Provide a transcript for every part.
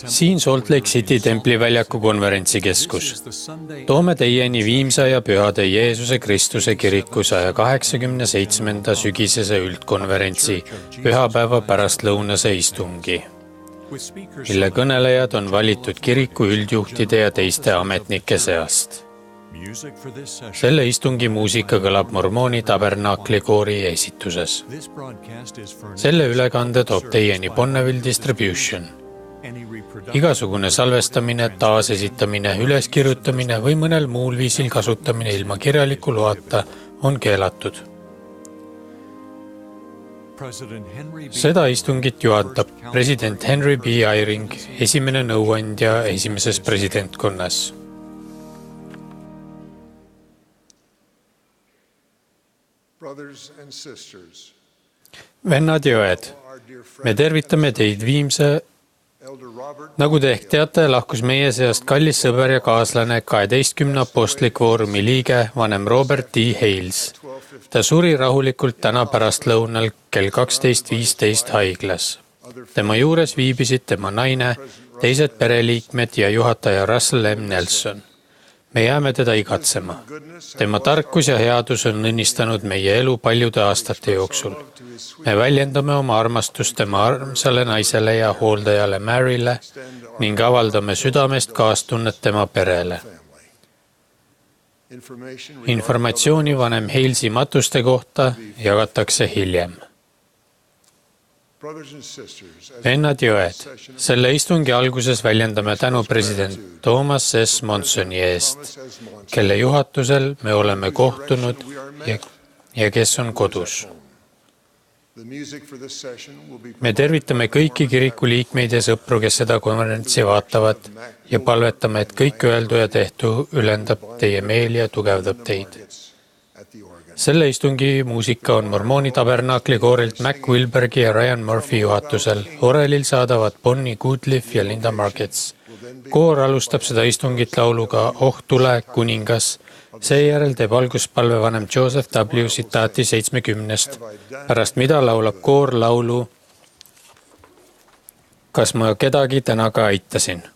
Siin Salt Lake City templiväljaku konverentsikeskus. Toome teieni Viimsa ja Pühade Jeesuse Kristuse kiriku 187. sügisese üldkonverentsi pühapäeva pärastlõunase istungi, mille kõnelejad on valitud kiriku üldjuhtide ja teiste ametnike seast. Selle istungi muusika kõlab Mormooni Tabernaakli koori esituses. Selle ülekande toob teieni Bonneville Distribution. Igasugune salvestamine, taasesitamine, üleskirjutamine või mõnel muul viisil kasutamine ilma kirjaliku loata on keelatud. Seda istungit juhatab president Henry B. Eyring, esimene nõuandja esimeses presidentkonnas. Vennad ja õed, me tervitame teid Viimse. Nagu te ehk teate, lahkus meie seast kallis sõber ja kaaslane 12 apostlikvoorumi liige, vanem Robert D. Hales. Ta suri rahulikult täna pärastlõunal kell 12:15 haiglas. Tema juures viibisid tema naine, teised pereliikmed ja juhataja Russell M. Nelson. Me jääme teda igatsema. Tema tarkus ja headus on õnnistanud meie elu paljude aastate jooksul. Me väljendame oma armastust tema armsale naisele ja hooldajale Mary'le ning avaldame südamest kaastunnet tema perele. Informatsiooni vanem Halesi matuste kohta jagatakse hiljem. Vennad ja õed, selle istungi alguses väljendame tänu president Thomas S. Monsoni eest, kelle juhatusel me oleme kohtunud ja kes on kodus. Me tervitame kõiki kiriku liikmeid ja sõpru, kes seda konverentsi vaatavad ja palvetame, et kõik öeldu ja tehtu ülendab teie meeli ja tugevdab teid. Selle istungi muusika on Mormooni Tabernaakli koorilt Mac Wilbergi ja Ryan Murphy juhatusel. Orelil saadavad Bonnie Goodliff ja Linda Markets. Koor alustab seda istungit lauluga Oh tule, kuningas. Seejärel teeb alguspalve vanem Joseph W. Sitati 70. Pärast mida laulab koor laulu Kas ma kedagi täna ka aitasin? Praise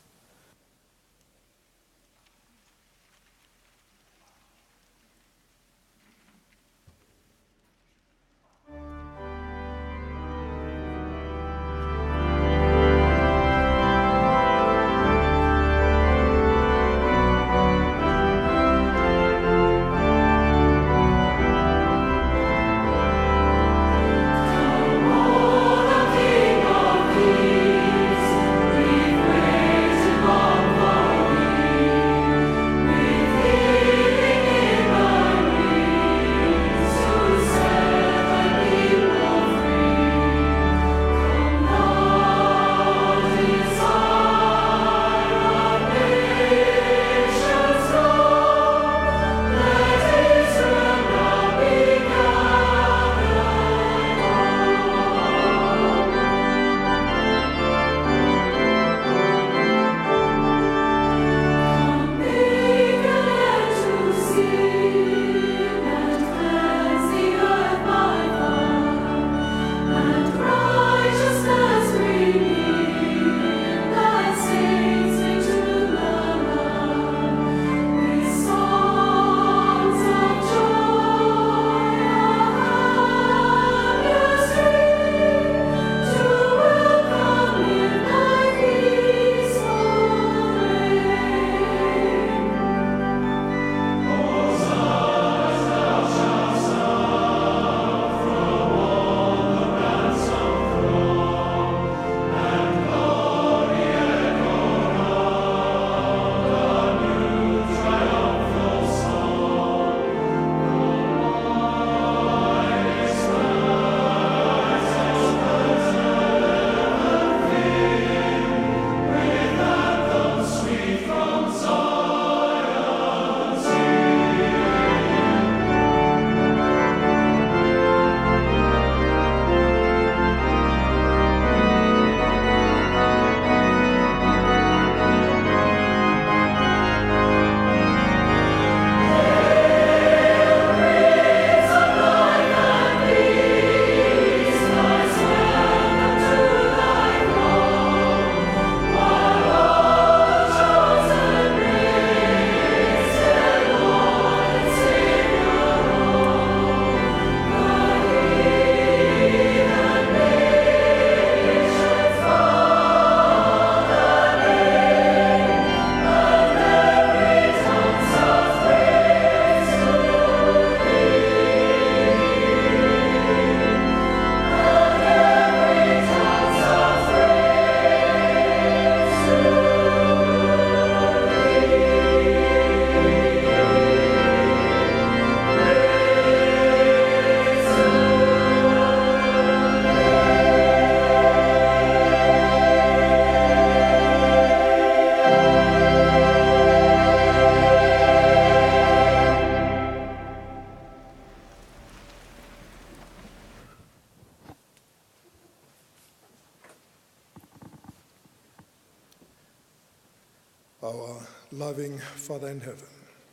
our loving Father in heaven.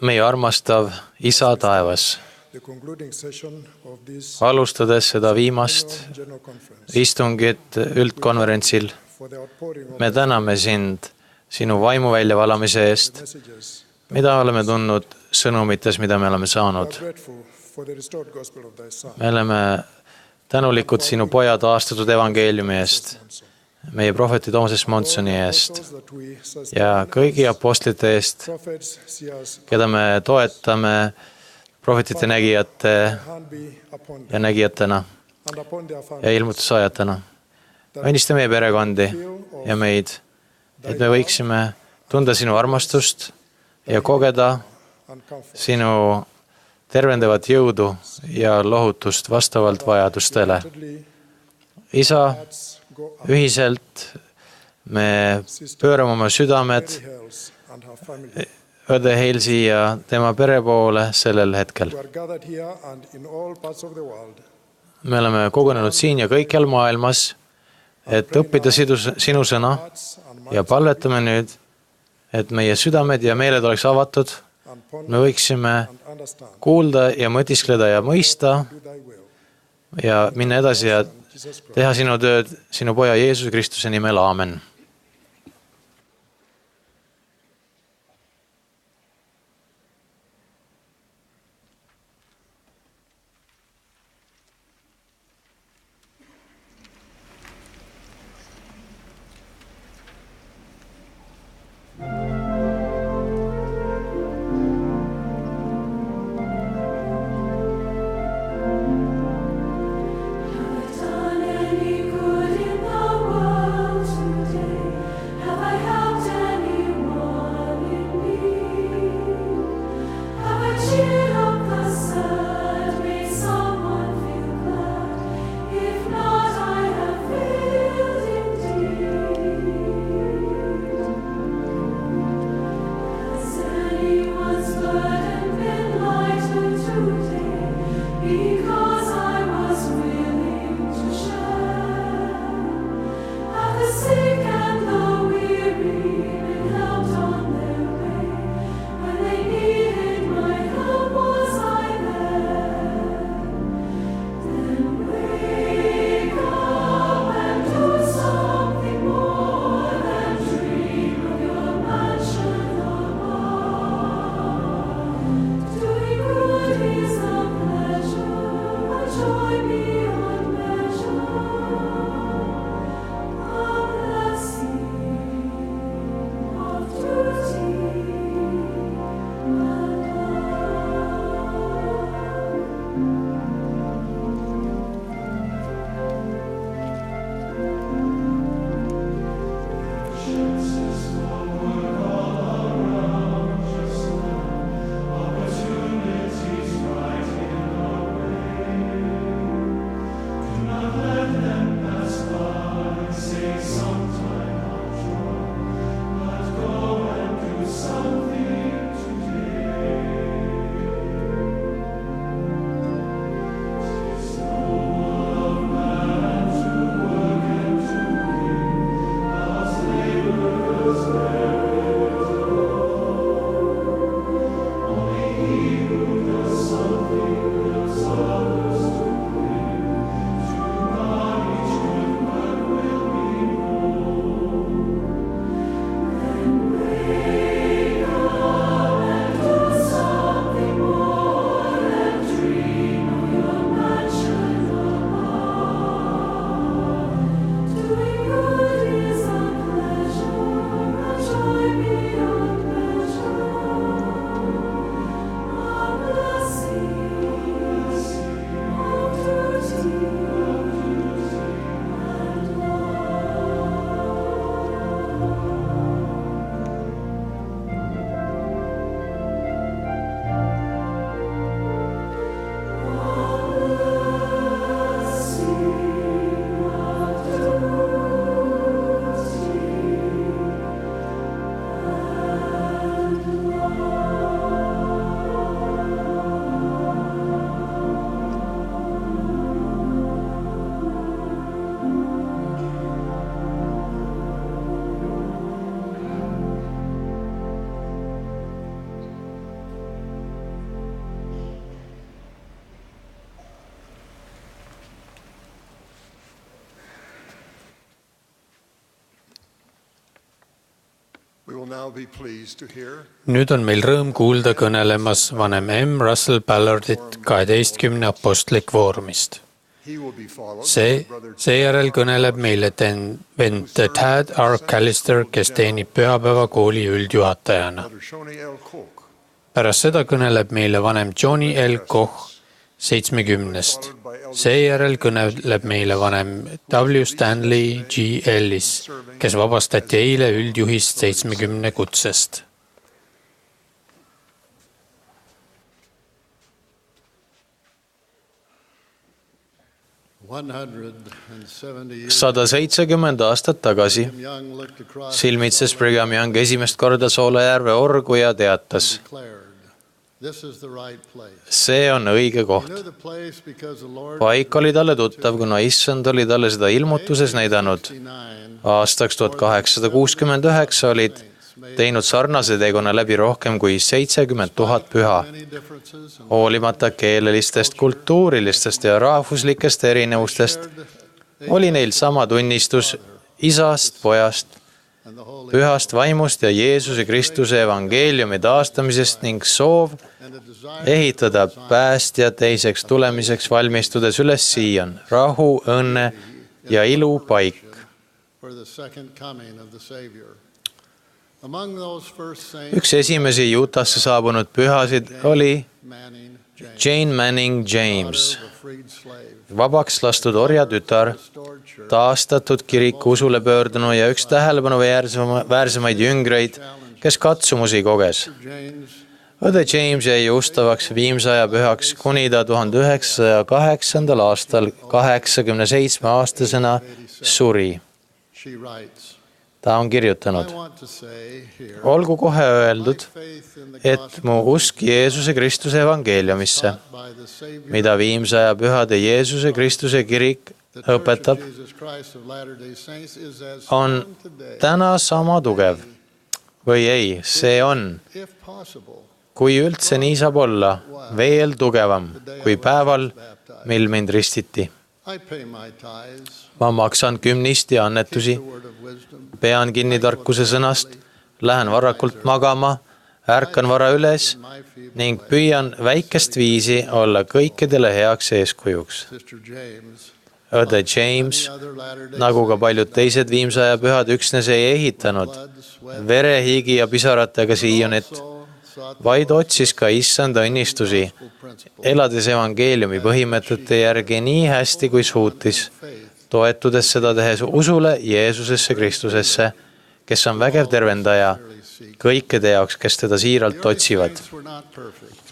meie armastav Isa taevas, The concluding session of this alustades seda viimast general conference istungit üldkonverentsil, for the outpouring of me täname sind sinu vaimu väljavalamise eest, messages. mida oleme tundnud sõnumites, mida me oleme We saanud. are grateful for the restored gospel of thy Son. Me oleme tänulikud sinu poja taastatud evangeeliumi eest, meie prohveti Toomas Monsoni eest Apostles that we sustain, ja kõigi apostlite eest, prophets, seers, keda me toetame prohvetite nägijate hand be upon ja them nägijatena and upon their ja families. ilmutussaajatena. Õnnista meie perekondi ja meid, et me võiksime tunda sinu armastust ja kogeda And comfort. sinu tervendavat jõudu ja lohutust vastavalt vajadustele. Isa, Hearts go up. ühiselt me pöörame oma südamed Mary Hales and her family. õde Heilsi ja tema pere poole sellel hetkel. We are gathered here and in all parts of the world. Me oleme kogunenud siin ja kõikjal maailmas, et õppida sinu sõna Hearts and ja palvetame nüüd, et meie südamed ja meeled oleks avatud, and ponder me võiksime and understand. kuulda ja mõtiskleda ja mõista Do thy will. ja minna edasi ja Jesus Christ. teha sinu tööd sinu poja Jeesuse Kristuse nimel, aamen. Done any good in the world today? nüüd on meil rõõm kuulda kõnelemas vanem M. Russell Ballardit 12 apostlik Kvoorumist. Seejärel kõneleb meile vend Tad R. Callister, kes teenib pühapäevakooli üldjuhatajana. Pärast seda kõneleb meile vanem Johnny L. Koch 70. Seejärel kõneleb meile vanem W. Stanley G. Ellis, kes vabastati eile üldjuhist 70 kutsest. Sada 70 aastat tagasi silmitses Brigham Young esimest korda Soolajärve orgu ja teatas: see on õige koht. Paik oli talle tuttav, kuna issand oli talle seda ilmutuses näidanud. Aastaks 1869 olid teinud sarnase teekonna läbi rohkem kui 70 000 püha. Hoolimata keelelistest, kultuurilistest ja rahvuslikest erinevustest oli neil sama tunnistus isast, pojast, pühast vaimust ja Jeesuse Kristuse evangeeliumi taastamisest ning soov ehitada päästja teiseks tulemiseks valmistudes üles Siion, rahu, õnne ja ilu paik. Üks esimesi Utah'sse saabunud pühasid oli Jane Manning James, vabaks lastud orjatütar, taastatud kiriku usule pöördunu ja üks tähelepanu väärsemaid jüngreid, kes katsumusi koges. Õde James jäi ustavaks viimsaja pühaks, kuni ta 1908. aastal 87-aastasena suri. Ta on kirjutanud: olgu kohe öeldud, et mu usk Jeesuse Kristuse evangeeliumisse, mida viimsaja pühade Jeesuse Kristuse kirik õpetab, on täna sama tugev. Või ei, see on, kui üldse nii saab olla, veel tugevam kui päeval, mil mind ristiti. Ma maksan kümnist ja annetusi, pean kinni tarkuse sõnast, lähen varakult magama, ärkan vara üles ning püüan väikest viisi olla kõikidele heaks eeskujuks. Õde James, nagu ka paljud teised viimsaja pühad, üksnes ei ehitanud vere, higi ja pisaratega Siionit, vaid otsis ka issand õnnistusi, elades evangeeliumi põhimõtete järgi nii hästi kui suutis, toetudes seda tehes usule Jeesusesse Kristusesse, kes on vägev tervendaja kõikide jaoks, kes teda siiralt otsivad.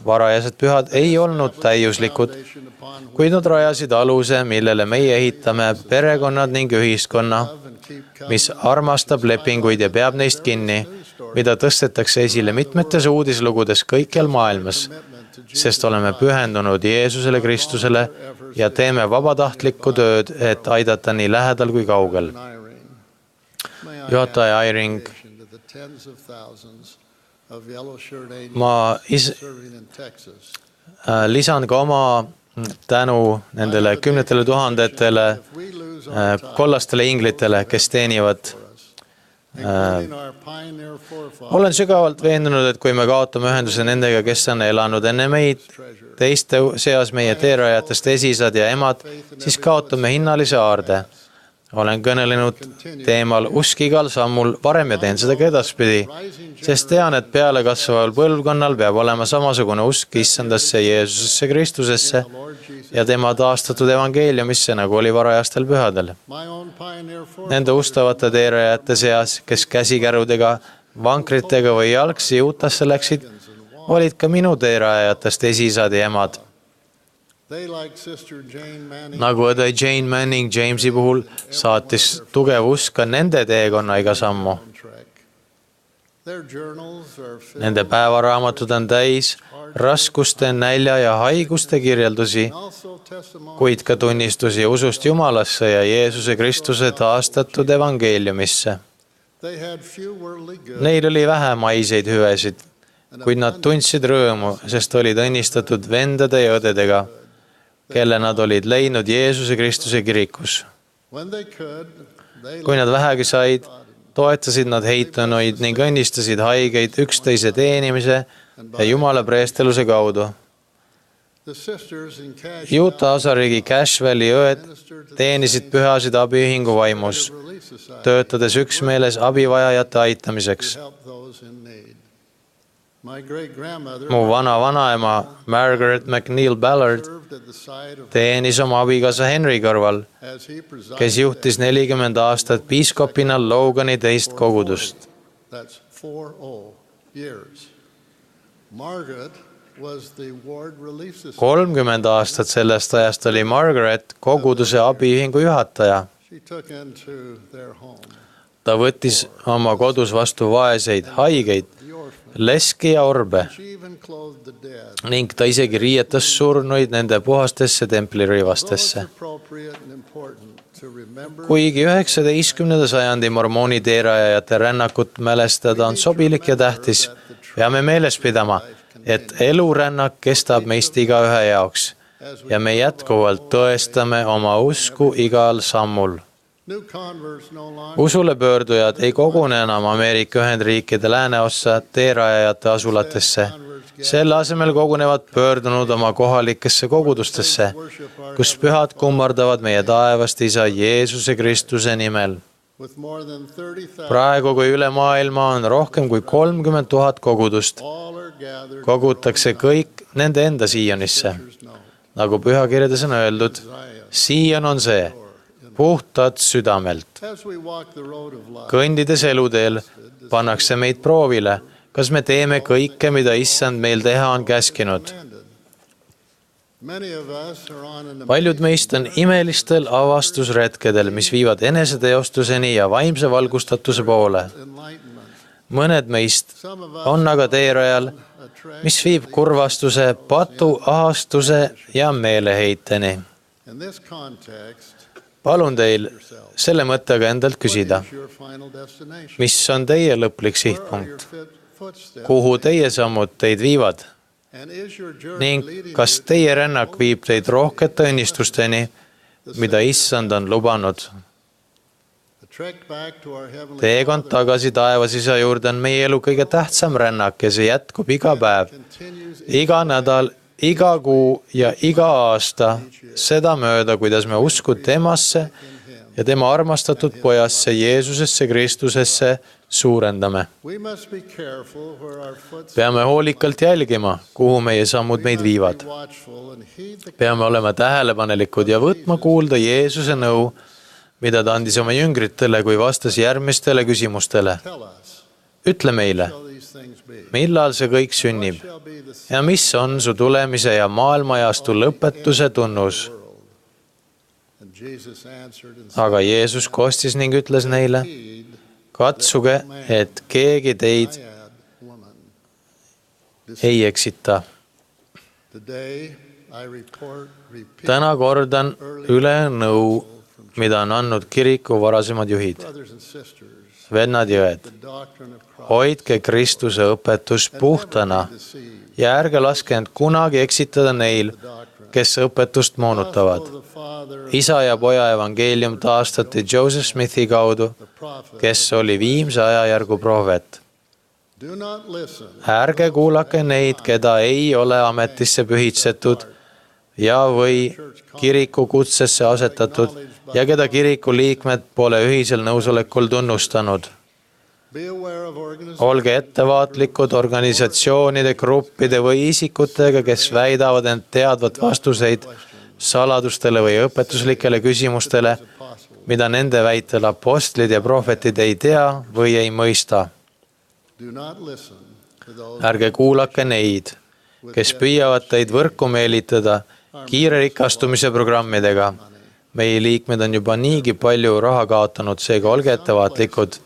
Varajased pühad ei olnud täiuslikud, kuid nad rajasid aluse, millele meie ehitame perekonnad ning ühiskonna, mis armastab lepinguid ja peab neist kinni, mida tõstetakse esile mitmetes uudislugudes kõikjal maailmas, sest oleme pühendunud Jeesusele Kristusele ja teeme vabatahtlikku tööd, et aidata nii lähedal kui kaugel. Juhataja Eyring, ma lisan ka oma tänu nendele kümnetele tuhandetele kollastele inglitele, kes teenivad. Olen sügavalt veendunud, et kui me kaotame ühenduse nendega, kes on elanud enne meid, teiste seas meie teerajatest esisad ja emad, siis kaotame hinnalise aarde. Olen kõnelenud teemal usk igal sammul varem ja teen seda ka edaspidi, sest tean, et peale kasvaval põlvkonnal peab olema samasugune usk issandasse Jeesusesse Kristusesse ja tema taastatud evangeeliumisse, nagu oli varajastel pühadel. Nende ustavate teerajate seas, kes käsikärudega, vankritega või jalgsi Utah'sse läksid, olid ka minu teerajatest esisad ja emad. Nagu õde Jane Manning Jamesi puhul saatis tugev usk ka nende teekonna iga sammu. Nende päevaraamatud on täis raskuste, nälja ja haiguste kirjeldusi, kuid ka tunnistusi usust Jumalasse ja Jeesuse Kristuse taastatud evangeeliumisse. Neil oli vähe maiseid hüvesid, kuid nad tundsid rõõmu, sest olid õnnistatud vendade ja õdedega, kelle nad olid leidnud Jeesuse Kristuse kirikus. Kui nad vähegi said, toetasid nad heitunuid ning õnnistasid haigeid üksteise teenimise ja Jumala preesteluse kaudu. Utah osariigi Cashville'i õed teenisid pühasid abiühingu vaimus, töötades üksmeeles abivajajate aitamiseks. Mu vana-vanaema Margaret McNeil Ballard teenis oma abikaasa Henry kõrval, kes juhtis 40 aastat piiskopina Logani teist kogudust. 30 aastat sellest ajast oli Margaret koguduse abiühingu juhataja. Ta võttis oma kodus vastu vaeseid, haigeid, leski ja orbe ning ta isegi riietas surnuid nende puhastesse templirõivastesse. Kuigi 19. sajandi mormooni teerajajate rännakut mälestada on sobilik ja tähtis, peame meeles pidama, et elurännak kestab meist igaühe jaoks ja me jätkuvalt tõestame oma usku igal sammul. Usule pöördujad ei kogune enam Ameerika Ühendriikide lääneossa teerajajate asulatesse. Selle asemel kogunevad pöördunud oma kohalikesse kogudustesse, kus pühad kummardavad meie taevast Isa Jeesuse Kristuse nimel. Praegu, kui üle maailma on rohkem kui 30 000 kogudust, kogutakse kõik nende enda Siionisse. Nagu pühakirjades on öeldud, Siion on see, puhtad südamelt. Kõndides eluteel pannakse meid proovile, kas me teeme kõike, mida Issand meil teha on käskinud. Paljud meist on imelistel avastusretkedel, mis viivad eneseteostuseni ja vaimse valgustatuse poole. Mõned meist on aga teerajal, mis viib kurvastuse, patu, ahastuse ja meeleheiteni. Palun teil selle mõttega endalt küsida, mis on teie lõplik sihtpunkt, kuhu teie sammud teid viivad ning kas teie rännak viib teid rohkete õnnistusteni, mida Issand on lubanud. Teekond tagasi taevas Isa juurde on meie elu kõige tähtsam rännak ja see jätkub iga päev, iga nädal, iga kuu ja iga aasta, seda mööda, kuidas me usku temasse ja tema armastatud pojasse Jeesusesse Kristusesse suurendame. Peame hoolikalt jälgima, kuhu meie sammud meid viivad. Peame olema tähelepanelikud ja võtma kuulda Jeesuse nõu, mida ta andis oma jüngritele, kui vastas järgmistele küsimustele. Ütle meile, millal see kõik sünnib ja mis on su tulemise ja maailmajastu lõpetuse tunnus? Aga Jeesus kostis ning ütles neile, katsuge, et keegi teid ei eksita. Täna kordan üle nõu, mida on andnud kiriku varasemad juhid. Vennad ja õed, hoidke Kristuse õpetus puhtana ja ärge laske end kunagi eksitada neil, kes õpetust moonutavad. Isa ja poja evangeelium taastati Joseph Smithi kaudu, kes oli viimse ajajärgu prohvet. Ärge kuulake neid, keda ei ole ametisse pühitsetud ja või kiriku kutsesse asetatud ja keda kiriku liikmed pole ühisel nõusolekul tunnustanud. Olge ettevaatlikud organisatsioonide, gruppide või isikutega, kes väidavad end teadvat vastuseid saladustele või õpetuslikele küsimustele, mida nende väitel apostlid ja prohvetid ei tea või ei mõista. Ärge kuulake neid, kes püüavad teid võrku meelitada kiire rikastumise programmidega. Meie liikmed on juba niigi palju raha kaotanud, seega olge ettevaatlikud.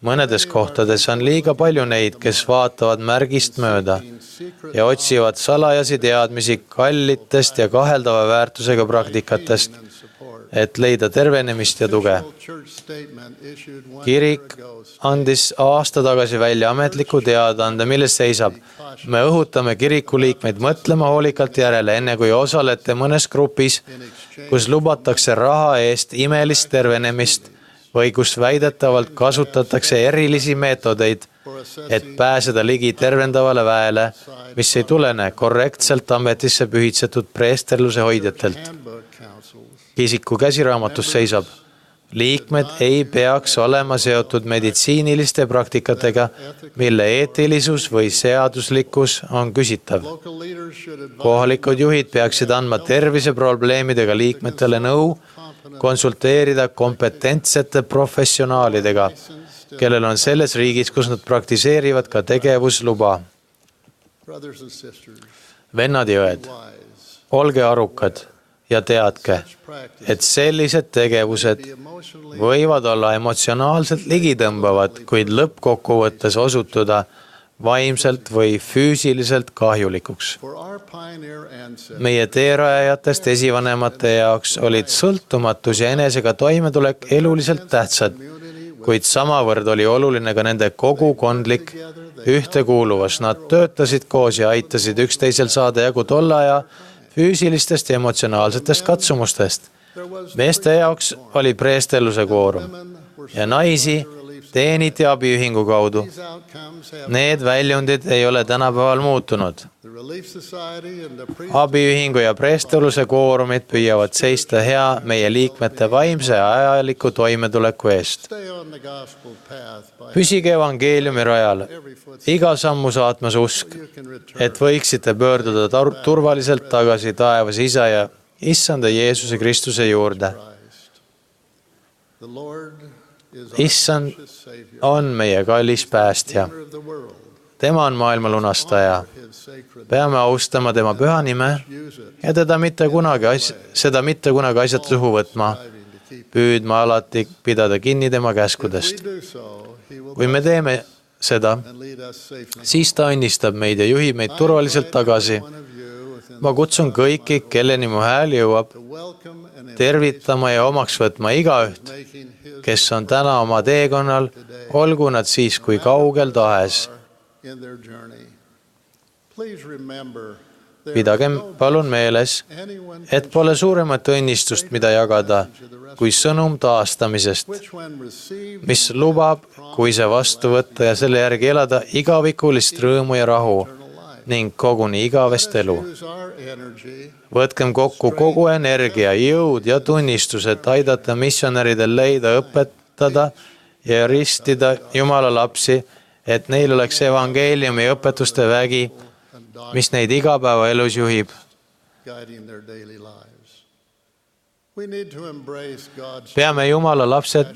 Mõnedes kohtades on liiga palju neid, kes vaatavad märgist mööda ja otsivad salajasi teadmisi kallitest ja kaheldava väärtusega praktikatest, et leida tervenemist ja tuge. Kirik andis aasta tagasi välja ametliku teadaande, milles seisab: me õhutame kiriku liikmeid mõtlema hoolikalt järele, enne kui osalete mõnes grupis, kus lubatakse raha eest imelist tervenemist või kus väidetavalt kasutatakse erilisi meetodeid, et pääseda ligi tervendavale väele, mis ei tulene korrektselt ametisse pühitsetud preesterluse hoidjatelt. Kisiku käsiraamatus seisab: liikmed ei peaks olema seotud meditsiiniliste praktikatega, mille eetilisus või seaduslikkus on küsitav. Kohalikud juhid peaksid andma terviseprobleemidega liikmetele nõu, konsulteerida kompetentsete professionaalidega, kellel on selles riigis, kus nad praktiseerivad, ka tegevusluba. Vennad ja õed, olge arukad ja teadke, et sellised tegevused võivad olla emotsionaalselt ligitõmbavad, kuid lõppkokkuvõttes osutuda vaimselt või füüsiliselt kahjulikuks. Meie teerajajatest esivanemate jaoks olid sõltumatus ja enesega toimetulek eluliselt tähtsad, kuid samavõrd oli oluline ka nende kogukondlik ühtekuuluvus. Nad töötasid koos ja aitasid üksteisel saada jagu tolle aja füüsilistest ja emotsionaalsetest katsumustest. Meeste jaoks oli preestelluse koorum ja naisi teeniti abiühingu kaudu. Need väljundid ei ole tänapäeval muutunud. Abiühingu ja preestelluse koorumid püüavad seista hea meie liikmete vaimse ja ajaliku toimetuleku eest. Püsige evangeeliumi rajal, iga sammu saatmas usk, et võiksite pöörduda turvaliselt tagasi taevas Isa ja Issanda Jeesuse Kristuse juurde. Issand on meie kallis päästja. Tema on maailma lunastaja. Peame austama tema püha nime ja seda mitte kunagi asjata suhu võtma, püüdma alati pidada kinni tema käskudest. Kui me teeme seda, siis ta õnnistab meid ja juhib meid turvaliselt tagasi. Ma kutsun kõiki, kelleni mu hääl jõuab, tervitama ja omaks võtma igaüht, kes on täna oma teekonnal, olgu nad siis kui kaugel tahes. Pidagem palun meeles, et pole suuremat õnnistust, mida jagada, kui sõnum taastamisest, mis lubab, kui see vastu võtta ja selle järgi elada igavikulist rõõmu ja rahu ning koguni igavest elu. Võtkem kokku kogu energia, jõud ja tunnistus, et aidata missionäridel leida, õpetada ja ristida Jumala lapsi, et neil oleks evangeeliumi õpetuste vägi, mis neid igapäevaelus juhib. Peame Jumala lapsed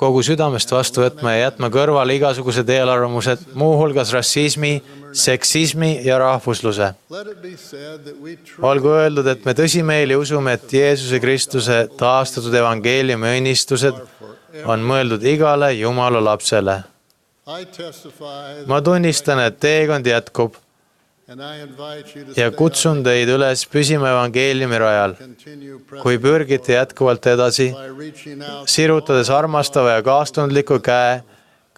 kogu südamest vastu võtma ja jätma kõrvale igasugused eelarvamused, muuhulgas rassismi, seksismi ja rahvusluse. Olgu öeldud, et me tõsimeeli usume, et Jeesuse Kristuse taastatud evangeeliumi õnnistused on mõeldud igale Jumala lapsele. Ma tunnistan, et teekond jätkub ja kutsun teid üles püsima evangeeliumi rajal. Kui pürgite jätkuvalt edasi, sirutades armastava ja kaastundliku käe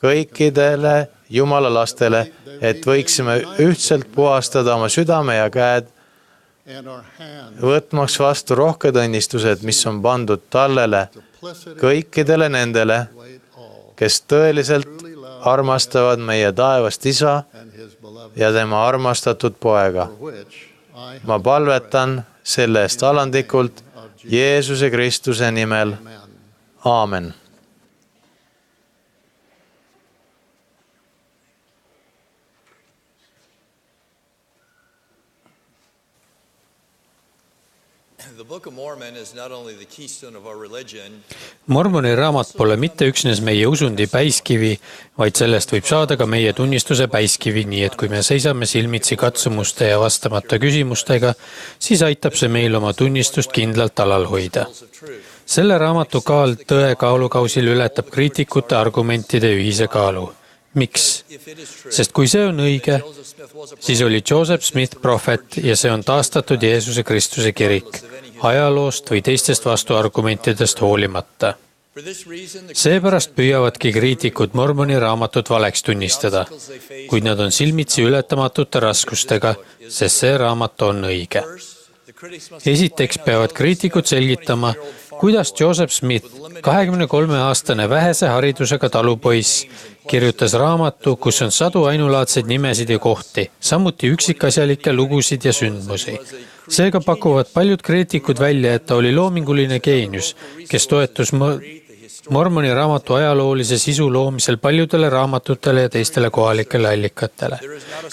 kõikidele Jumala lastele, et võiksime ühtselt puhastada oma südame ja käed, võtmaks vastu rohked õnnistused, mis on pandud tallele kõikidele nendele, kes tõeliselt armastavad meie taevast Isa ja tema armastatud poega. Ma palvetan selle eest alandlikult Jeesuse Kristuse nimel. Aamen. Mormoni raamat pole mitte üksnes meie usundi päiskivi, vaid sellest võib saada ka meie tunnistuse päiskivi, nii et kui me seisame silmitsi katsumuste ja vastamata küsimustega, siis aitab see meil oma tunnistust kindlalt alal hoida. Selle raamatu kaal tõe kaalukausil ületab kriitikute argumentide ühise kaalu. Miks? Sest kui see on õige, siis oli Joseph Smith prohvet ja see on taastatud Jeesuse Kristuse kirik, ajaloost või teistest vastuargumentidest hoolimata. Seepärast püüavadki kriitikud Mormoni raamatut valeks tunnistada, kuid nad on silmitsi ületamatute raskustega, sest see raamat on õige. Esiteks peavad kriitikud selgitama, kuidas Joseph Smith, 23-aastane vähese haridusega talupoiss, kirjutas raamatu, kus on sadu ainulaadseid nimesid ja kohti, samuti üksikasjalikke lugusid ja sündmusi. Seega pakuvad paljud kriitikud välja, et ta oli loominguline geenius, kes toetus Mormoni raamatu ajaloolise sisu loomisel paljudele raamatutele ja teistele kohalikele allikatele.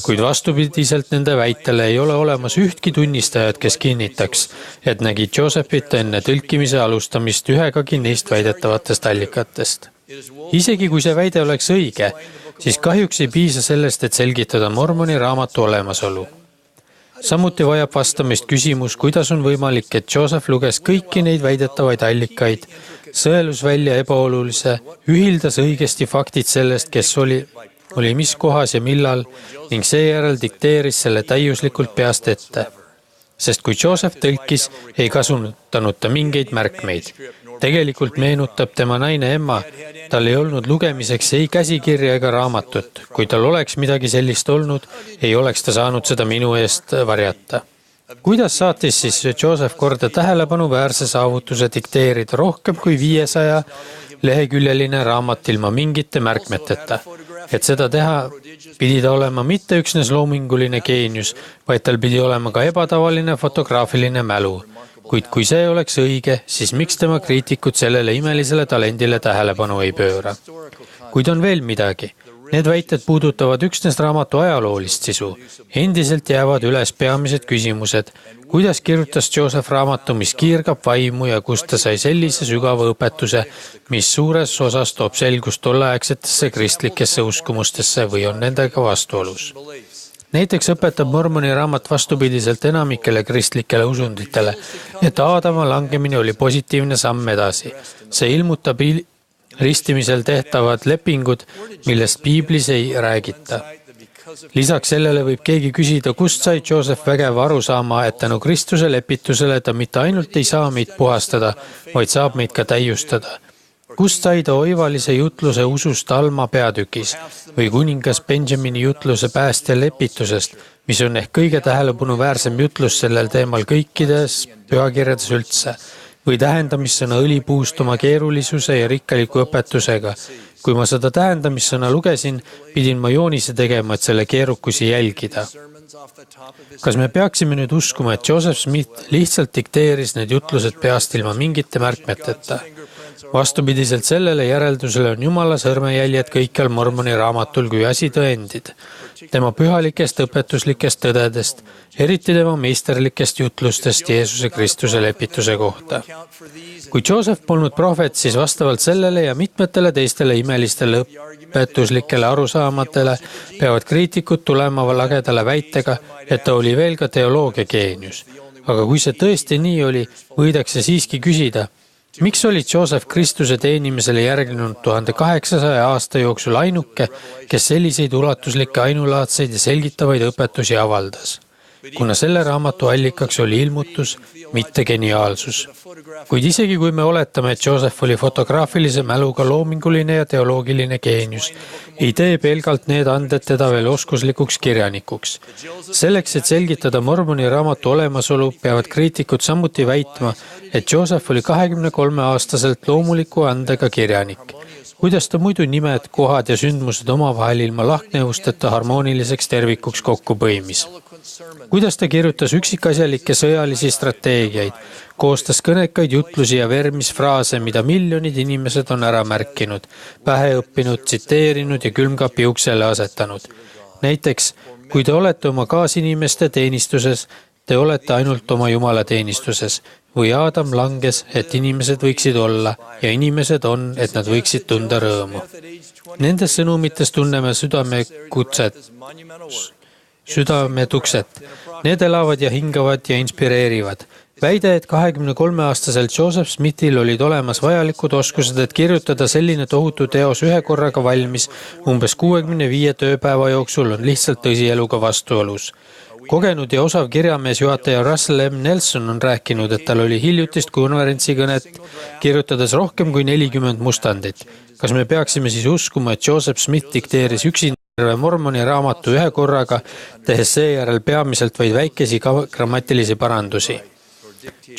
Kuid vastupidiselt nende väitele ei ole olemas ühtki tunnistajat, kes kinnitaks, et nägi Josephit enne tõlkimise alustamist ühegagi neist väidetavatest allikatest. Isegi kui see väide oleks õige, siis kahjuks ei piisa sellest, et selgitada Mormoni raamatu olemasolu. Samuti vajab vastamist küsimus, kuidas on võimalik, et Joseph luges kõiki neid väidetavaid allikaid, sõelus välja ebaolulise, ühildas õigesti faktid sellest, kes oli mis kohas ja millal ning seejärel dikteeris selle täiuslikult peast ette. Sest kui Joseph tõlkis, ei kasutanud ta mingeid märkmeid. Tegelikult meenutab tema naine Emma, tal ei olnud lugemiseks ei käsikirja ega raamatut. Kui tal oleks midagi sellist olnud, ei oleks ta saanud seda minu eest varjata. Kuidas saatis siis Joseph korda tähelepanuväärse saavutuse dikteerida rohkem kui 500 leheküljeline raamat ilma mingite märkmeteta? Et seda teha, pidi ta olema mitte üksnes loominguline geenius, vaid tal pidi olema ka ebatavaline fotograafiline mälu. Kuid kui see oleks õige, siis miks tema kriitikud sellele imelisele talendile tähelepanu ei pööra? Kuid on veel midagi. Need väited puudutavad üksnes raamatu ajaloolist sisu. Endiselt jäävad üles peamised küsimused. Kuidas kirjutas Joseph raamatu, mis kiirgab vaimu ja kust ta sai sellise sügava õpetuse, mis suures osas toob selgust tolleaegsetesse kristlikesse uskumustesse või on nendega vastuolus? Näiteks õpetab Mormoni raamat vastupidiselt enamikele kristlikele usunditele, et Aadama langemine oli positiivne samm edasi. See ilmutab ristimisel tehtavad lepingud, millest Piiblis ei räägita. Lisaks sellele võib keegi küsida, kust sai Joseph vägeva aru saama, et tänu Kristuse lepitusele ta mitte ainult ei saa meid puhastada, vaid saab meid ka täiustada. Kust sai ta oivalise jutluse usust Alma peatükis või kuningas Benjamini jutluse päästja lepitusest, mis on ehk kõige tähelepanuväärsem jutlus sellel teemal kõikides pühakirjades üldse, või tähendamissõna õlipuust oma keerulisuse ja rikkaliku õpetusega. Kui ma seda tähendamissõna lugesin, pidin ma joonise tegema, et selle keerukusi jälgida. Kas me peaksime nüüd uskuma, et Joseph Smith lihtsalt dikteeris need jutlused peast ilma mingite märkmeteta? Vastupidiselt sellele järeldusele on Jumala sõrmejäljed kõikjal Mormoni raamatul kui asitõendid. Tema pühalikest õpetuslikest tõdedest, eriti tema meisterlikest jutlustest Jeesuse Kristuse lepituse kohta. Kui Joseph polnud prohvet, siis vastavalt sellele ja mitmetele teistele imelistele õpetuslikele arusaamatele peavad kriitikud tulema lagedale väitega, et ta oli veel ka teoloogia geenius. Aga kui see tõesti nii oli, võidakse siiski küsida, miks oli Joseph Kristuse teenimisele järginud 1800 aasta jooksul ainuke, kes selliseid ulatuslikke ainulaadseid ja selgitavaid õpetusi avaldas? Kuna selle raamatu allikaks oli ilmutus, mitte geniaalsus. Kuid isegi kui me oletame, et Joseph oli fotograafilise mäluga loominguline ja teoloogiline geenius, ei tee pelgalt need anded teda veel oskuslikuks kirjanikuks. Selleks, et selgitada Mormoni raamatu olemasolu, peavad kriitikud samuti väitma, et Joseph oli 23-aastaselt loomuliku andega kirjanik. Kuidas ta muidu nimed, kohad ja sündmused omavahel ilma lahknevusteta harmooniliseks tervikuks kokku põimis? Kuidas ta kirjutas üksikasjalikke sõjalisi strateegiaid, koostas kõnekaid jutlusi ja vermisfraase, mida miljonid inimesed on ära märkinud, pähe õppinud, tsiteerinud ja külmkapi uksele asetanud. Näiteks, kui te olete oma kaasinimeste teenistuses, te olete ainult oma Jumala teenistuses. Või Aadam langes, et inimesed võiksid olla ja inimesed on, et nad võiksid tunda rõõmu. Nendes sõnumites tunneme südametukset. Need elavad ja hingavad ja inspireerivad. Väide, et 23-aastaselt Joseph Smithil olid olemas vajalikud oskused, et kirjutada selline tohutu teos ühe korraga valmis umbes 65 tööpäeva jooksul on lihtsalt tõsieluga vastuolus. Kogenud ja osav kirjamees juhataja Russell M. Nelson on rääkinud, et tal oli hiljutist konverentsikõnet kirjutades rohkem kui 40 mustandit. Kas me peaksime siis uskuma, et Joseph Smith dikteeris üksinda Mormoni raamatu ühe korraga, tehes seejärel peamiselt vaid väikesi grammatilisi parandusi?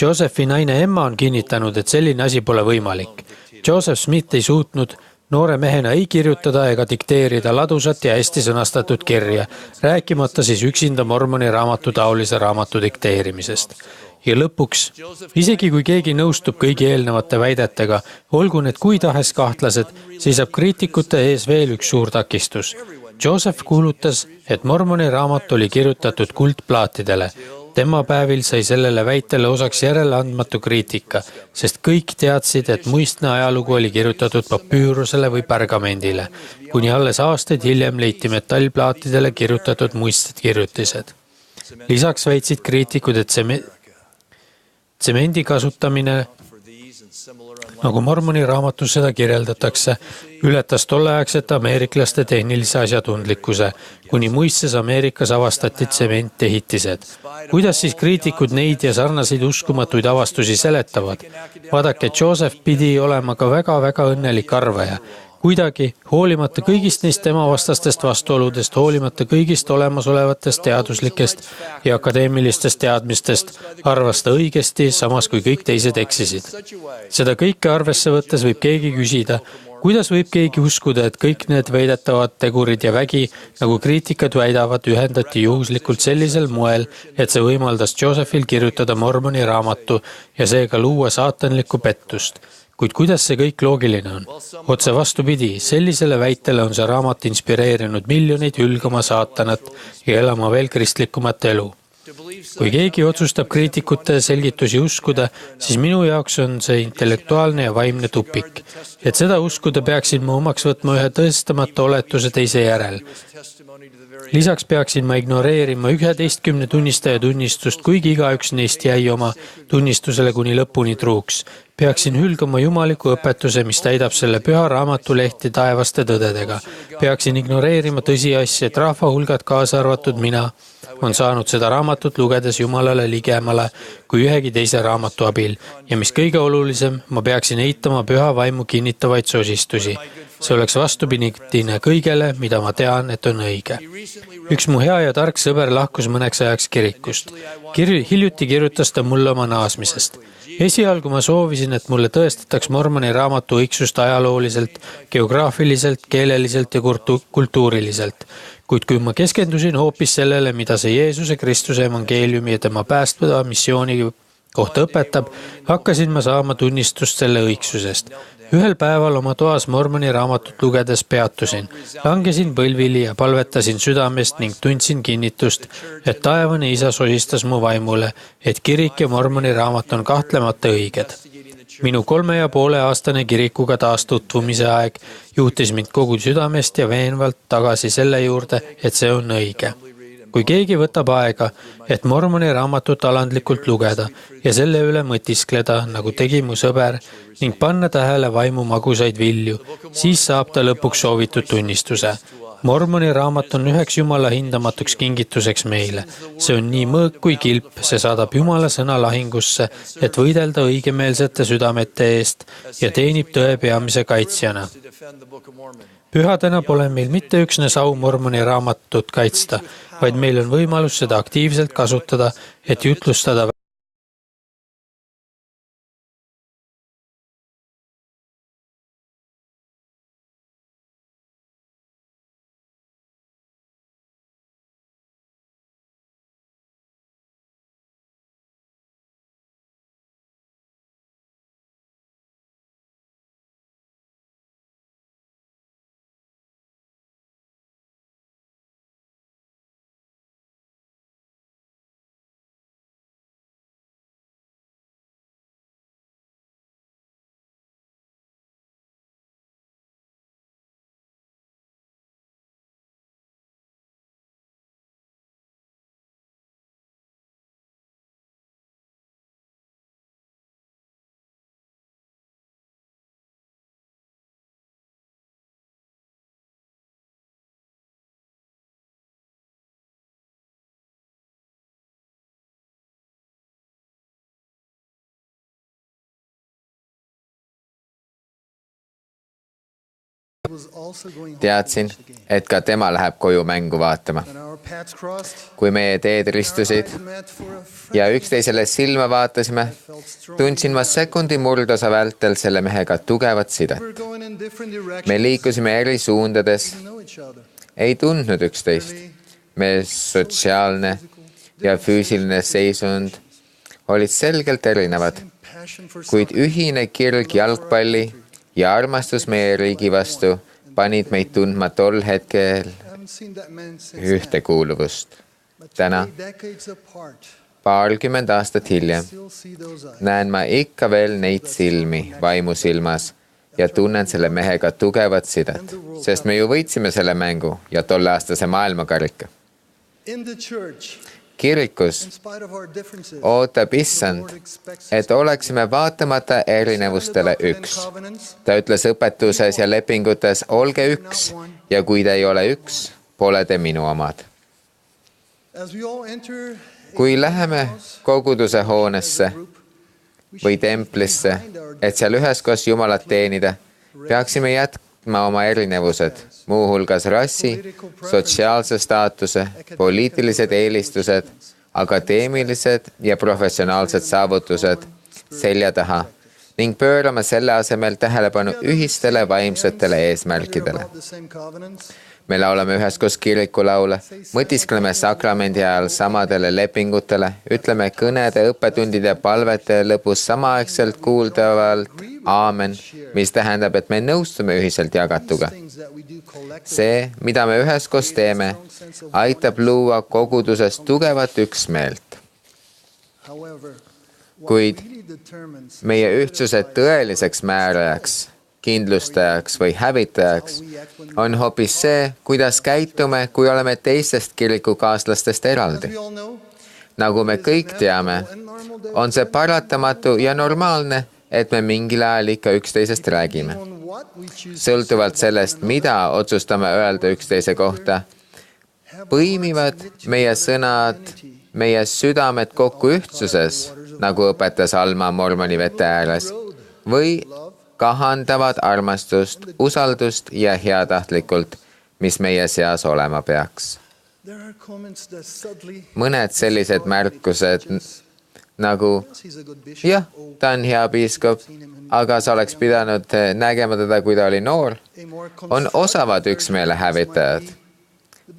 Josephi naine Emma on kinnitanud, et selline asi pole võimalik. Joseph Smith ei suutnud noore mehena ei kirjutada ega dikteerida ladusat ja hästi sõnastatud kirja, rääkimata siis üksinda Mormoni raamatu taolise raamatu dikteerimisest. Ja lõpuks, isegi kui keegi nõustub kõigi eelnevate väidetega, olgu need kui tahes kahtlased, seisab kriitikute ees veel üks suur takistus. Joseph kuulutas, et Mormoni raamat oli kirjutatud kuldplaatidele. Tema päevil sai sellele väitele osaks järeleandmatu kriitika, sest kõik teadsid, et muistne ajalugu oli kirjutatud papüürusele või pergamendile, kuni alles aastaid hiljem leiti metallplaatidele kirjutatud muistsed kirjutised. Lisaks väitsid kriitikud, et tsemendi kasutamine, nagu Mormoni raamatus seda kirjeldatakse, ületas tolleaegsete ameeriklaste tehnilise asjatundlikkuse, kuni muistses Ameerikas avastati tsementehitised. Kuidas siis kriitikud neid ja sarnaseid uskumatuid avastusi seletavad? Vaadake, Joseph pidi olema ka väga-väga õnnelik arvaja. Kuidagi, hoolimata kõigist neist tema vastastest vastuoludest, hoolimata kõigist olemasolevatest teaduslikest ja akadeemilistest teadmistest, arvas ta õigesti, samas kui kõik teised eksisid. Seda kõike arvesse võttes võib keegi küsida, kuidas võib keegi uskuda, et kõik need väidetavad tegurid ja vägi, nagu kriitikad väidavad, ühendati juhuslikult sellisel moel, et see võimaldas Josephil kirjutada Mormoni raamatu ja seega luua saatanlikku pettust. Kuid kuidas see kõik loogiline on? Otse vastupidi, sellisele väitele on see raamat inspireerinud miljoneid hülgama saatanat ja elama veel kristlikumat elu. Kui keegi otsustab kriitikute selgitusi uskuda, siis minu jaoks on see intellektuaalne ja vaimne tupik. Et seda uskuda peaksin ma omaks võtma ühe tõestamata oletuse teise järel. Lisaks peaksin ma ignoreerima 11 tunnistaja tunnistust, kuigi igaüks neist jäi oma tunnistusele kuni lõpuni truuks. Peaksin hülgama jumaliku õpetuse, mis täidab selle püha raamatu lehti taevaste tõdedega. Peaksin ignoreerima tõsiasja, et rahva hulgad kaasa arvatud mina on saanud seda raamatut lugedes Jumalale ligemale kui ühegi teise raamatu abil. Ja mis kõige olulisem, ma peaksin eitama püha vaimu kinnitavaid sosistusi. See oleks vastupidine kõigele, mida ma tean, et on õige. Üks mu hea ja tark sõber lahkus mõneks ajaks kirikust. Hiljuti kirjutas ta mulle oma naasmisest. Esialgu ma soovisin, et mulle tõestataks Mormoni raamatu õigsust ajalooliselt, geograafiliselt, keeleliselt ja kultuuriliselt. Kuid kui ma keskendusin hoopis sellele, mida see Jeesuse Kristuse evangeeliumi ja tema päästva missiooni kohta õpetab, hakkasin ma saama tunnistust selle õigsusest. Ühel päeval oma toas Mormoni raamatut lugedes peatusin, langesin põlvili ja palvetasin südamest ning tundsin kinnitust, et taevane isa sosistas mu vaimule, et kirik ja Mormoni raamat on kahtlemata õiged. Minu 3,5-aastane kirikuga taastutvumise aeg juhtis mind kogu südamest ja veenvalt tagasi selle juurde, et see on õige. Kui keegi võtab aega, et Mormoni raamatut alandlikult lugeda ja selle üle mõtiskleda, nagu tegi mu sõber, ning panna tähele vaimu magusaid vilju, siis saab ta lõpuks soovitud tunnistuse. Mormoni raamat on üheks Jumala hindamatuks kingituseks meile. See on nii mõõk kui kilp, see saadab Jumala sõna lahingusse, et võidelda õigemeelsete südamete eest ja teenib tõe peamise kaitsjana. Pühadena pole meil mitte üksnes au Mormoni raamatut kaitsta, vaid meil on võimalus seda aktiivselt kasutada, et jutlustada Teadsin, et ka tema läheb koju mängu vaatama. Kui meie teed ristusid ja üksteisele silma vaatasime, tundsin ma sekundi murdosa vältel selle mehega tugevat sidet. Me liikusime eri suundades, ei tundnud üksteist. Meie sotsiaalne ja füüsiline seisund olid selgelt erinevad, kuid ühine kirg jalgpalli ja armastus meie riigi vastu panid meid tundma tol hetkel ühtekuuluvust. Täna, paarkümmend aastat hiljem, näen ma ikka veel neid silmi vaimusilmas ja tunnen selle mehega tugevat sidet, sest me ju võitsime selle mängu ja tolleaastase maailmakarika. Kirikus ootab issand, et oleksime vaatamata erinevustele üks. Ta ütles õpetuses ja lepingutes, olge üks ja kui te ei ole üks, pole te minu omad. Kui läheme koguduse hoonesse või templisse, et seal üheskoos Jumalat teenida, peaksime jätma oma erinevused, muuhulgas rassi, sotsiaalse staatuse, poliitilised eelistused, akadeemilised ja professionaalsed saavutused selja taha ning pöörama selle asemel tähelepanu ühistele vaimsetele eesmärkidele. Me laulame üheskoos kirikulaule, mõtiskleme sakramendi ajal samadele lepingutele, ütleme kõnede, õppetundide ja palvete lõpus samaaegselt kuuldavalt aamen, mis tähendab, et me nõustume ühiselt jagatuga. See, mida me üheskoos teeme, aitab luua koguduses tugevat üksmeelt. Kuid meie ühtsuse tõeliseks määrajaks, kindlustajaks või hävitajaks on hoopis see, kuidas käitume, kui oleme teistest kirikukaaslastest eraldi. Nagu me kõik teame, on see paratamatu ja normaalne, et me mingil ajal ikka üksteisest räägime. Sõltuvalt sellest, mida otsustame öelda üksteise kohta, põimivad meie sõnad, meie südamed kokku ühtsuses, nagu õpetas Alma Mormoni vete ääres, või kahandavad armastust, usaldust ja heatahtlikult, mis meie seas olema peaks. Mõned sellised märkused nagu, jah, ta on hea piiskop, aga sa oleks pidanud nägema teda, kui ta oli noor, on osavad üksmeele hävitajad.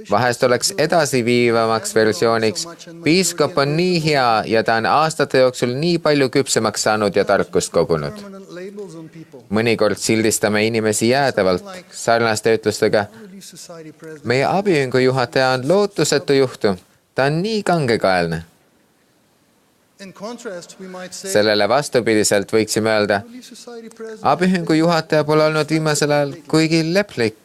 Vahest oleks edasiviivamaks versiooniks, piiskop on nii hea ja ta on aastate jooksul nii palju küpsemaks saanud ja tarkust kogunud. Mõnikord sildistame inimesi jäädavalt sarnaste ütlustega. Meie abiühingu juhataja on lootusetu juhtum, ta on nii kangekaelne. Sellele vastupidiselt võiksime öelda, abiühingu juhataja pole olnud viimasel ajal kuigi leplik.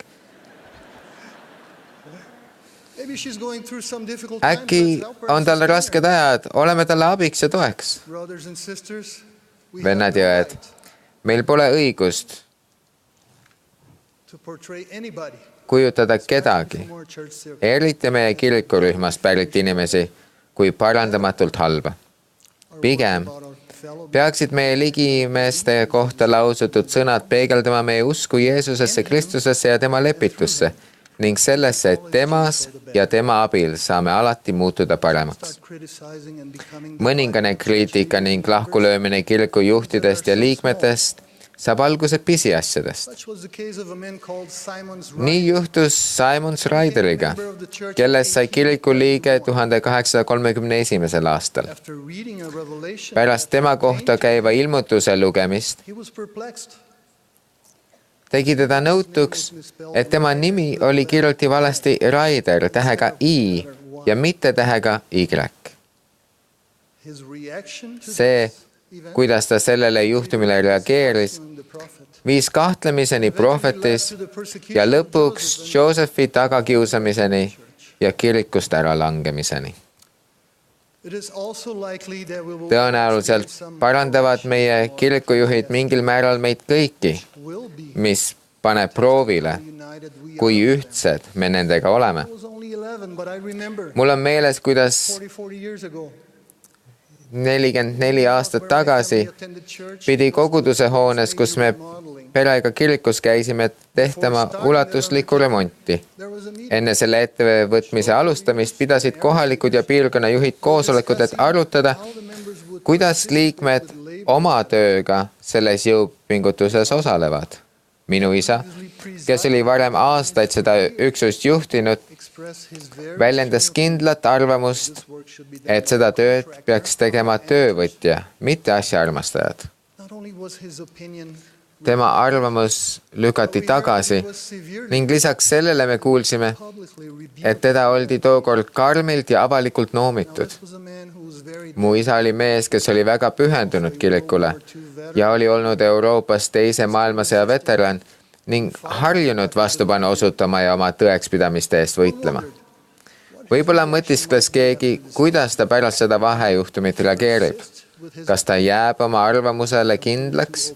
Äkki on tal rasked ajad, oleme talle abiks ja toeks. Vennad ja õed, meil pole õigust kujutada kedagi, eriti meie kirikurühmast pärit inimesi, kui parandamatult halba. Pigem peaksid meie ligimeeste kohta lausutud sõnad peegeldama meie usku Jeesusesse, Kristusesse ja tema lepitusse ning sellesse, et temas ja tema abil saame alati muutuda paremaks. Mõningane kriitika ning lahkulöömine kiriku juhtidest ja liikmetest saab alguse pisiasjadest. Nii juhtus Simon Ryderiga, kellest sai kiriku liige 1831. aastal. Pärast tema kohta käiva ilmutuse lugemist tegi teda nõutuks, et tema nimi oli kirjuti valesti Ryder tähega I ja mitte tähega Y. See, kuidas ta sellele juhtumile reageeris, viis kahtlemiseni prohvetis ja lõpuks Josephi tagakiusamiseni ja kirikust äralangemiseni. Tõenäoliselt parandavad meie kirikujuhid mingil määral meid kõiki, mis paneb proovile, kui ühtsed me nendega oleme. Mul on meeles, kuidas 44 aastat tagasi pidi koguduse hoones, kus me perega kirikus käisime tehtama ulatuslikku remonti. Enne selle ettevõtmise alustamist pidasid kohalikud ja piirkonna juhid koosolekud, et arutada, kuidas liikmed oma tööga selles jõupingutuses osalevad. Minu isa, kes oli varem aastaid seda üksust juhtinud, väljendas kindlat arvamust, et seda tööd peaks tegema töövõtja, mitte asjaarmastajad. Tema arvamus lükati tagasi ning lisaks sellele me kuulsime, et teda oldi tookord karmilt ja avalikult noomitud. Mu isa oli mees, kes oli väga pühendunud kirikule ja oli olnud Euroopas teise maailmasõja veteran ning harjunud vastupanu osutama ja oma tõekspidamiste eest võitlema. Võib-olla mõtiskles keegi, kuidas ta pärast seda vahejuhtumit reageerib. Kas ta jääb oma arvamusele kindlaks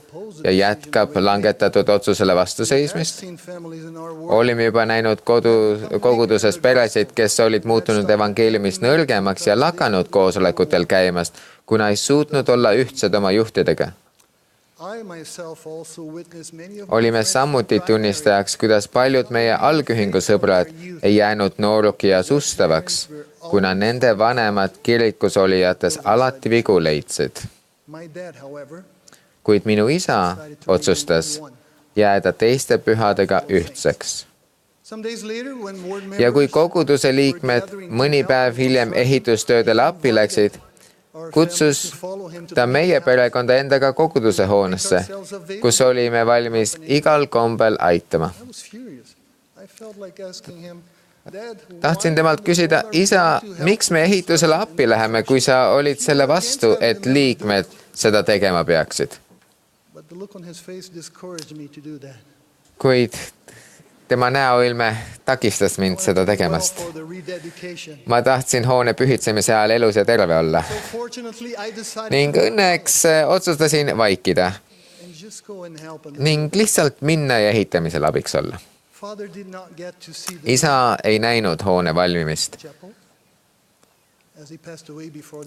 ja jätkab langetatud otsusele vastuseismist? Olime juba näinud koguduses peresid, kes olid muutunud evangeeliumist nõrgemaks ja lakanud koosolekutel käimast, kuna ei suutnud olla ühtsed oma juhtidega. Olime samuti tunnistajaks, kuidas paljud meie algühingu sõbrad ei jäänud nooruki ja sustavaks, kuna nende vanemad kirikus olijates alati vigu leidsid. Kuid minu isa otsustas jääda teiste pühadega ühtseks. Ja kui koguduse liikmed mõni päev hiljem ehitustöödele appi läksid, kutsus ta meie perekonda endaga koguduse hoonesse, kus olime valmis igal kombel aitama. Tahtsin temalt küsida, isa, miks me ehitusele appi läheme, kui sa olid selle vastu, et liikmed seda tegema peaksid? Kuid tema näoilme takistas mind seda tegemast. Ma tahtsin hoone pühitsemise ajal elus ja terve olla. Ning õnneks otsustasin vaikida ning lihtsalt minna ja ehitamisel abiks olla. Isa ei näinud hoone valmimist,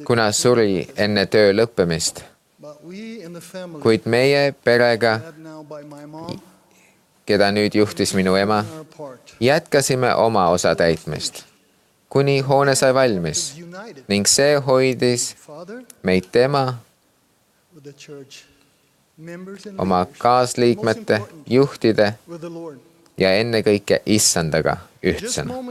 kuna suri enne töö lõppemist. Kuid meie perega, keda nüüd juhtis minu ema, jätkasime oma osa täitmist, kuni hoone sai valmis ning see hoidis meid tema, oma kaasliikmete, juhtide ja ennekõike issandaga ühtsena.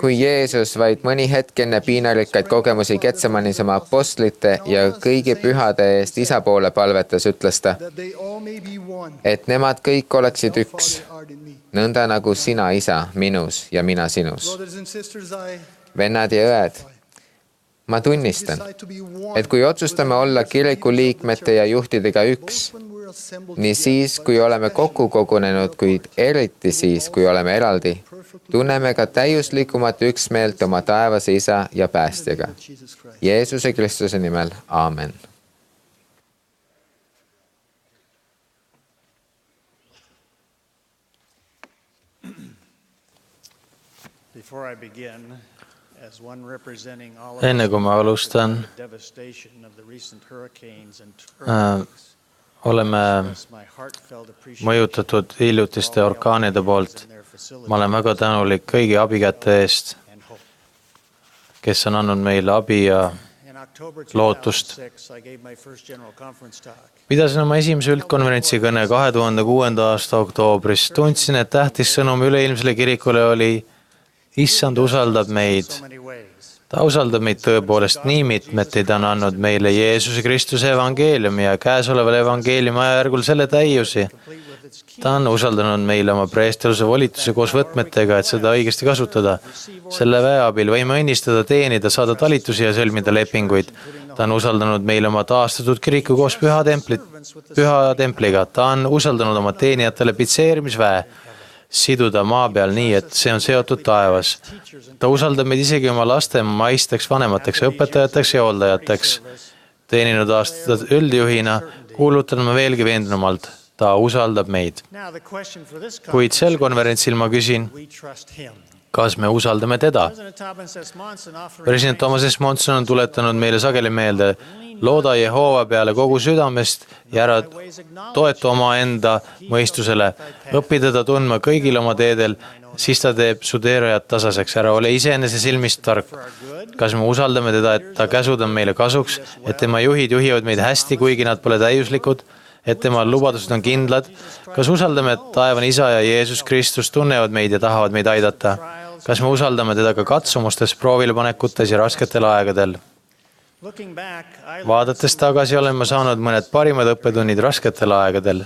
Kui Jeesus vaid mõni hetk enne piinarikkaid kogemusi Getsemanis oma apostlite ja kõigi pühade eest isa poole palvetas, ütles ta, et nemad kõik oleksid üks, nõnda nagu sina, isa, minus ja mina sinus. Vennad ja õed, ma tunnistan, et kui otsustame olla kiriku liikmete ja juhtidega üks, nii siis, kui oleme kokku kogunenud, kuid eriti siis, kui oleme eraldi, tunneme ka täiuslikumat üksmeelt oma taevase isa ja päästjaga. Jeesuse Kristuse nimel, aamen. Enne kui ma alustan, oleme mõjutatud hiljutiste orkaanide poolt. Ma olen väga tänulik kõigi abikäte eest, kes on andnud meile abi ja lootust. Pidasin oma esimese üldkonverentsi kõne 2006. aasta oktoobris. Tundsin, et tähtis sõnum üleilmsele kirikule oli, Issand usaldab meid. Ta usaldab meid tõepoolest nii mitmeti, ta on andnud meile Jeesuse Kristuse evangeeliumi ja käesoleval evangeeliumi ajajärgul selle täiusi. Ta on usaldanud meile oma preesterluse volituse koos võtmetega, et seda õigesti kasutada. Selle väe abil võime õnnistada, teenida, saada talitusi ja sõlmida lepinguid. Ta on usaldanud meile oma taastatud kiriku koos püha templiga. Ta on usaldanud oma teenijatele pitseerimisväe, siduda maa peal nii, et see on seotud taevas. Ta usaldab meid isegi oma laste maisteks vanemateks, õpetajateks ja hooldajateks. Teeninud aastat üldjuhina, kuulutan ma veelgi veendunumalt. Ta usaldab meid. Kuid sel konverentsil ma küsin, kas me usaldame teda? President Thomas S. Monson on tuletanud meile sageli meelde, looda Jehova peale kogu südamest ja ära toetu omaenda mõistusele. Õpi teda tundma kõigil oma teedel, siis ta teeb su teerajad tasaseks. Ära ole iseenese silmist tark. Kas me usaldame teda, et ta käsud on meile kasuks, et tema juhid juhivad meid hästi, kuigi nad pole täiuslikud, et tema lubadused on kindlad? Kas usaldame, et taevane Isa ja Jeesus Kristus tunnevad meid ja tahavad meid aidata? Kas me usaldame teda ka katsumustes, proovilepanekutes ja rasketel aegadel? Vaadates tagasi olen ma saanud mõned parimad õppetunnid rasketel aegadel.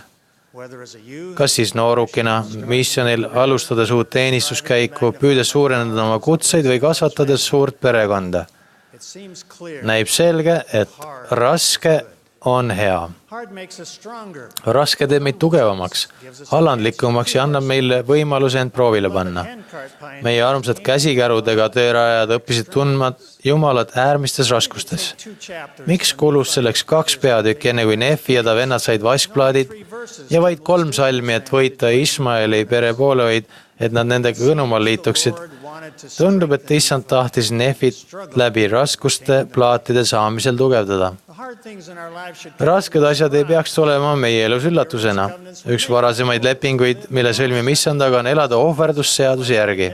Kas siis noorukina, missionil, alustades uut teenistuskäiku, püüdes suurendada oma kutseid või kasvatades suurt perekonda? Näib selge, et raske on hea. Raske teeb meid tugevamaks, alandlikumaks ja annab meile võimaluse end proovile panna. Meie armsad käsikärudega töörajad õppisid tundma Jumalat äärmistes raskustes. Miks kulus selleks 2 peatükki, enne kui Nefi ja ta vennad said vaskplaadid ja vaid 3 salmi, et võita Ismaeli pere poolehoid, et nad nendega kõnumal liituksid? Tundub, et Issand tahtis Nefit läbi raskuste plaatide saamisel tugevdada. Rasked asjad ei peaks tulema meie elus üllatusena. Üks varasemaid lepinguid, mille sõlmime Issandaga, on elada ohverdusseaduse järgi.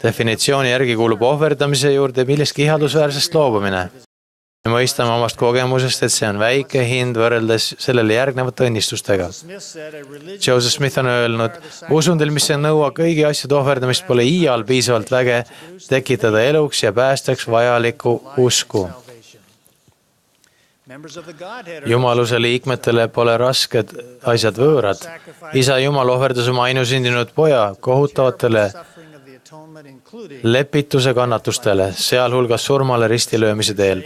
Definitsiooni järgi kuulub ohverdamise juurde millestki ihaldusväärsest loobumine. Me mõistame omast kogemusest, et see on väike hind võrreldes sellele järgnevate õnnistustega. Joseph Smith on öelnud, usundil, mis ei nõua kõigi asjade ohverdamist, pole iial piisavalt väge tekitada eluks ja päästeks vajalikku usku. Jumaluse liikmetele pole rasked asjad võõrad. Isa Jumal ohverdas oma ainusündinud poja kohutavatele lepituse kannatustele, sealhulgas surmale ristilöömise teel.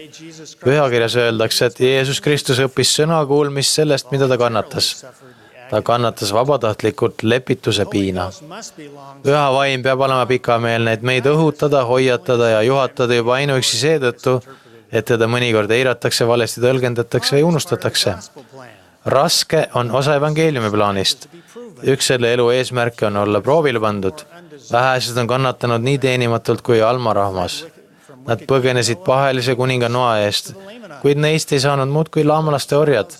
Pühakirjas öeldakse, et Jeesus Kristus õppis sõna kuulmist sellest, mida ta kannatas. Ta kannatas vabatahtlikult lepituse piina. Püha vaim peab olema pikameelne, et meid õhutada, hoiatada ja juhatada juba ainuüksi seetõttu, et teda mõnikord eiratakse, valesti tõlgendatakse või unustatakse. Raske on osa evangeeliumi plaanist. Üks selle elu eesmärke on olla proovile pandud. Vähesed on kannatanud nii teenimatult kui almarahmas. Nad põgenesid pahelise kuninga noa eest, kuid neist ei saanud muud kui laamalaste orjad.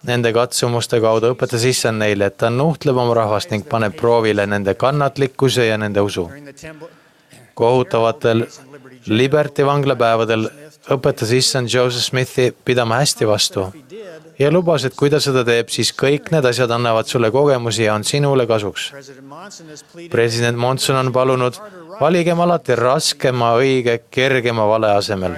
Nende katsumuste kaudu õpetas Issand neile, et ta nuhtleb oma rahvast ning paneb proovile nende kannatlikkuse ja nende usu. Kohutavatel Liberty vanglapäevadel õpetas Issand Joseph Smithi pidama hästi vastu ja lubas, et kui ta seda teeb, siis kõik need asjad annavad sulle kogemusi ja on sinule kasuks. President Monson on palunud, valigem alati raskema õige, kergema vale asemel.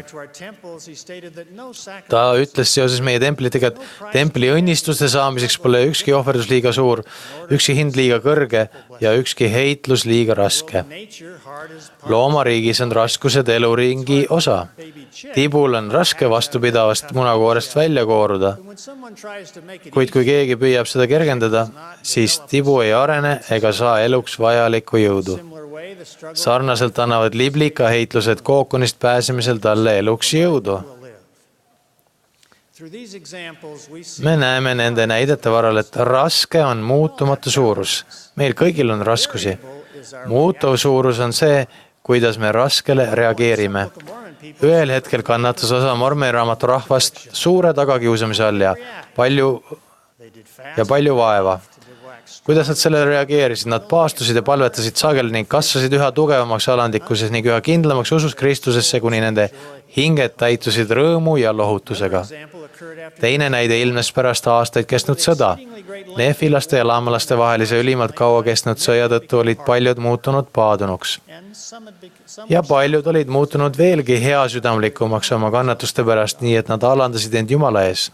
Ta ütles seoses meie templitega, et templi õnnistuste saamiseks pole ükski ohverdus liiga suur, ükski hind liiga kõrge ja ükski heitlus liiga raske. Loomariigis on raskused eluringi osa. Tibul on raske vastupidavast munakoorest välja kooruda, kuid kui keegi püüab seda kergendada, siis tibu ei arene ega saa eluks vajalikku jõudu. Sarnaselt annavad liblikaheitlused kookonist pääsemisel talle eluks jõudu. Me näeme nende näidete varal, et raske on muutumatu suurus. Meil kõigil on raskusi. Muutuv suurus on see, kuidas me raskele reageerime. Ühel hetkel kannatas osa Mormoni-raamatu rahvast suure tagakiusamise all ja palju vaeva. Kuidas nad sellele reageerisid? Nad paastusid ja palvetasid sageli ning kasvasid üha tugevamaks alandikuses ning üha kindlamaks usus Kristusesse, kuni nende hinged täitusid rõõmu ja lohutusega. Teine näide ilmnes pärast aastaid kestnud sõda. Nefilaste ja laamalaste vahelise ülimalt kaua kestnud sõja tõttu olid paljud muutunud paadunuks. Ja paljud olid muutunud veelgi heasüdamlikumaks oma kannatuste pärast, nii et nad alandasid end Jumala ees.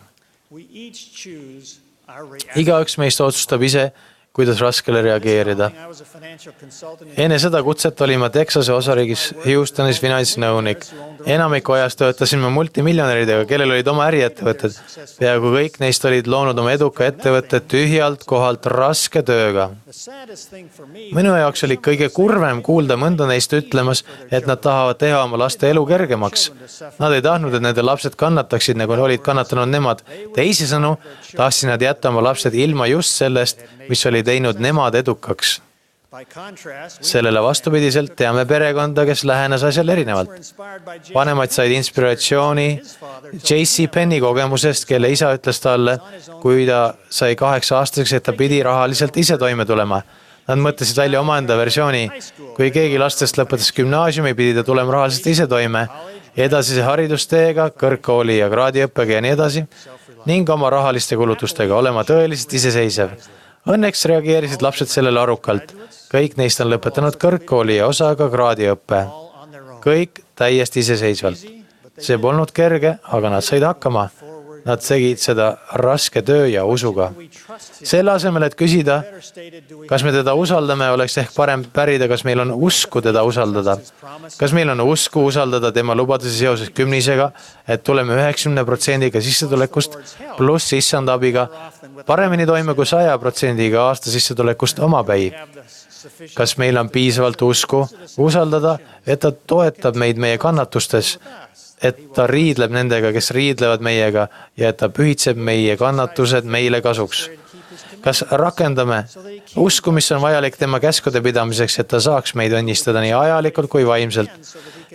Igaüks meist otsustab ise, kuidas raskele reageerida. Enne seda kutset olin ma Texase osariigis Houstonis finantsnõunik. Enamiku ajast töötasin ma multimiljonäridega, kellel olid oma äriettevõtted. Peaaegu kõik neist olid loonud oma eduka ettevõtted tühjalt kohalt raske tööga. Minu jaoks oli kõige kurvem kuulda mõnda neist ütlemas, et nad tahavad teha oma laste elu kergemaks. Nad ei tahtnud, et nende lapsed kannataksid, nagu olid kannatanud nemad. Teisisõnu, tahtsid nad jätta oma lapsed ilma just sellest, mis oli teinud nemad edukaks. sellele vastupidiselt teame perekonda, kes lähenes asjale erinevalt. Vanemad said inspiratsiooni J.C. Penny kogemusest, kelle isa ütles talle, kui ta sai 8-aastaseks, et ta pidi rahaliselt ise toime tulema. Nad mõtlesid välja omaenda versiooni. Kui keegi lastest lõpetas gümnaasiumi, pidi ta tulema rahaliselt ise toime, edasise haridusteega, kõrgkooli ja kraadiõppega ja nii edasi, ning oma rahaliste kulutustega olema tõeliselt iseseisev. Õnneks reageerisid lapsed sellele arukalt. Kõik neist on lõpetanud kõrgkooli ja osaga kraadiõppe. Kõik täiesti iseseisvalt. See polnud kerge, aga nad said hakkama. Nad tegid seda raske töö ja usuga. Selle asemel, et küsida, kas me teda usaldame, oleks ehk parem pärida, kas meil on usku teda usaldada. Kas meil on usku usaldada tema lubadusi seoses kümnisega, et tuleme 90%-ga sissetulekust pluss issanda abiga paremini toime kui 100%-ga aasta sissetulekust omapäi. Kas meil on piisavalt usku usaldada, et ta toetab meid meie kannatustes, et ta riidleb nendega, kes riidlevad meiega ja et ta pühitseb meie kannatused meile kasuks. Kas rakendame usku, mis on vajalik tema käskude pidamiseks, et ta saaks meid õnnistada nii ajalikult kui vaimselt?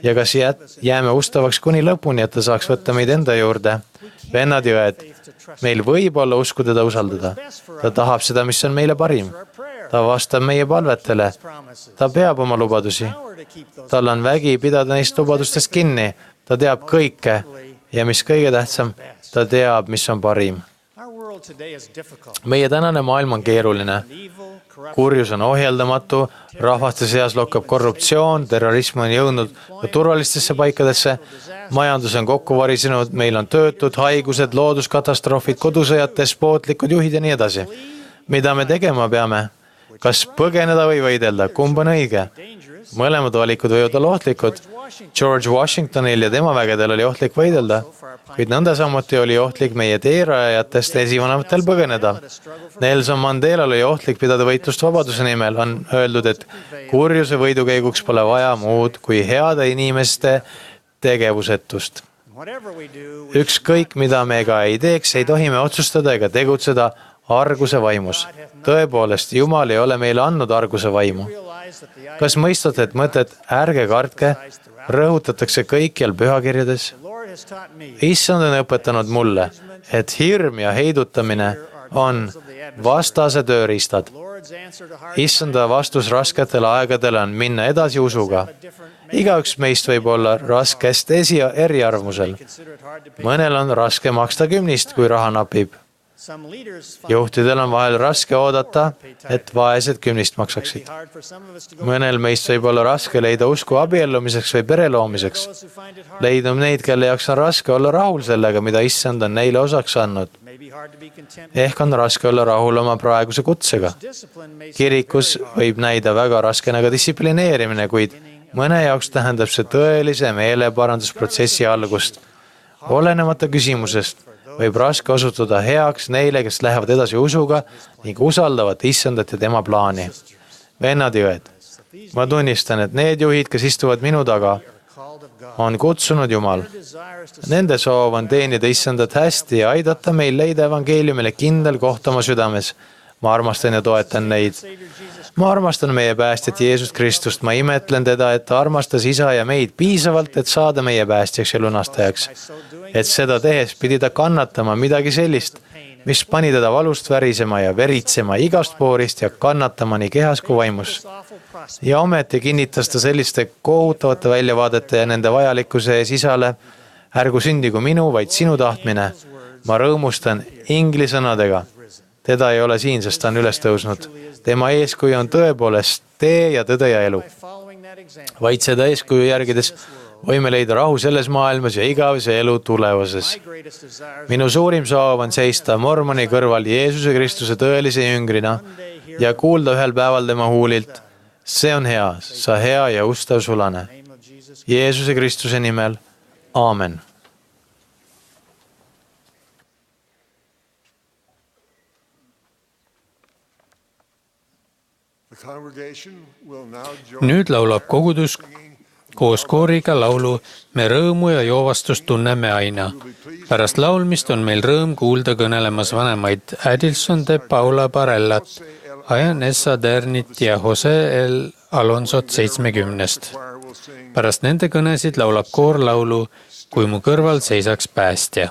Ja kas jääme ustavaks kuni lõpuni, et ta saaks võtta meid enda juurde? Vennad ja õed, meil võib olla usku teda usaldada. Ta tahab seda, mis on meile parim. Ta vastab meie palvetele. Ta peab oma lubadusi. Tal on vägi pidada neist lubadustest kinni. Ta teab kõike ja mis kõige tähtsam, ta teab, mis on parim. Meie tänane maailm on keeruline. Kurjus on ohjeldamatu, rahvaste seas lokkab korruptsioon, terrorism on jõudnud turvalistesse paikadesse, majandus on kokku varisenud, meil on töötud, haigused, looduskatastroofid, kodusõjad, despootlikud juhid ja nii edasi. Mida me tegema peame? Kas põgeneda või võidelda? Kumb on õige? Mõlemad valikud võivad olla ohtlikud. George Washingtonil ja tema vägedel oli ohtlik võidelda, kuid nõnda samuti oli ohtlik meie teerajajatest esivanematel põgeneda. Nelson Mandelal oli ohtlik pidada võitlust vabaduse nimel. On öeldud, et kurjuse võidukäiguks pole vaja muud kui heade inimeste tegevusetust. Ükskõik, mida me ka ei teeks, ei tohi me otsustada ega tegutseda arguse vaimus. Tõepoolest, Jumal ei ole meile andnud arguse vaimu. Kas mõistate, et mõtet ärge kartke rõhutatakse kõikjal pühakirjades? Issand on õpetanud mulle, et hirm ja heidutamine on vastase tööriistad. Issanda vastus rasketele aegadele on minna edasi usuga. Igaüks meist võib olla raskest eriarvamusel. Mõnel on raske maksta kümnist, kui raha napib. Juhtidel on vahel raske oodata, et vaesed kümnist maksaksid. Mõnel meist võib olla raske leida usku abiellumiseks või pere loomiseks. Leidub neid, kelle jaoks on raske olla rahul sellega, mida issand on neile osaks andnud. Ehk on raske olla rahul oma praeguse kutsega. Kirikus võib näida väga raskena ka distsiplineerimine, kuid mõne jaoks tähendab see tõelise meeleparandusprotsessi algust. Olenemata küsimusest võib raske osutuda heaks neile, kes lähevad edasi usuga ning usaldavad issandat ja tema plaani. Vennad ja õed, ma tunnistan, et need juhid, kes istuvad minu taga, on kutsunud Jumal. Nende soov on teenida issandat hästi ja aidata meil leida evangeeliumile kindel koht oma südames. Ma armastan ja toetan neid. Ma armastan meie päästjat Jeesus Kristust. Ma imetlen teda, et ta armastas isa ja meid piisavalt, et saada meie päästjaks ja lunastajaks. Et seda tehes pidi ta kannatama midagi sellist, mis pani teda valust värisema ja veritsema igast poorist ja kannatama nii kehas kui vaimus. Ja ometi kinnitas ta selliste kohutavate väljavaadete ja nende vajalikkuse ees isale, ärgu sündigu minu, vaid sinu tahtmine. Ma rõõmustan inglisõnadega. Teda ei ole siin, sest ta on üles tõusnud. Tema eeskuju on tõepoolest tee ja tõde ja elu. Vaid seda eeskuju järgides võime leida rahu selles maailmas ja igavese elu tulevases. Minu suurim soov on seista mormoni kõrval Jeesuse Kristuse tõelise jüngrina ja kuulda ühel päeval tema huulilt. See on hea, sa hea ja ustav sulane. Jeesuse Kristuse nimel. Aamen. Nüüd laulab kogudus koos kooriga laulu Me rõõmu ja joovastust tunneme aina. Pärast laulmist on meil rõõm kuulda kõnelemas vanemaid Adilson de Paula Barellat Ajan Essa Dernit ja Jose El Alonsot 70. Pärast nende kõnesid laulab koor laulu Kui mu kõrval seisaks päästja.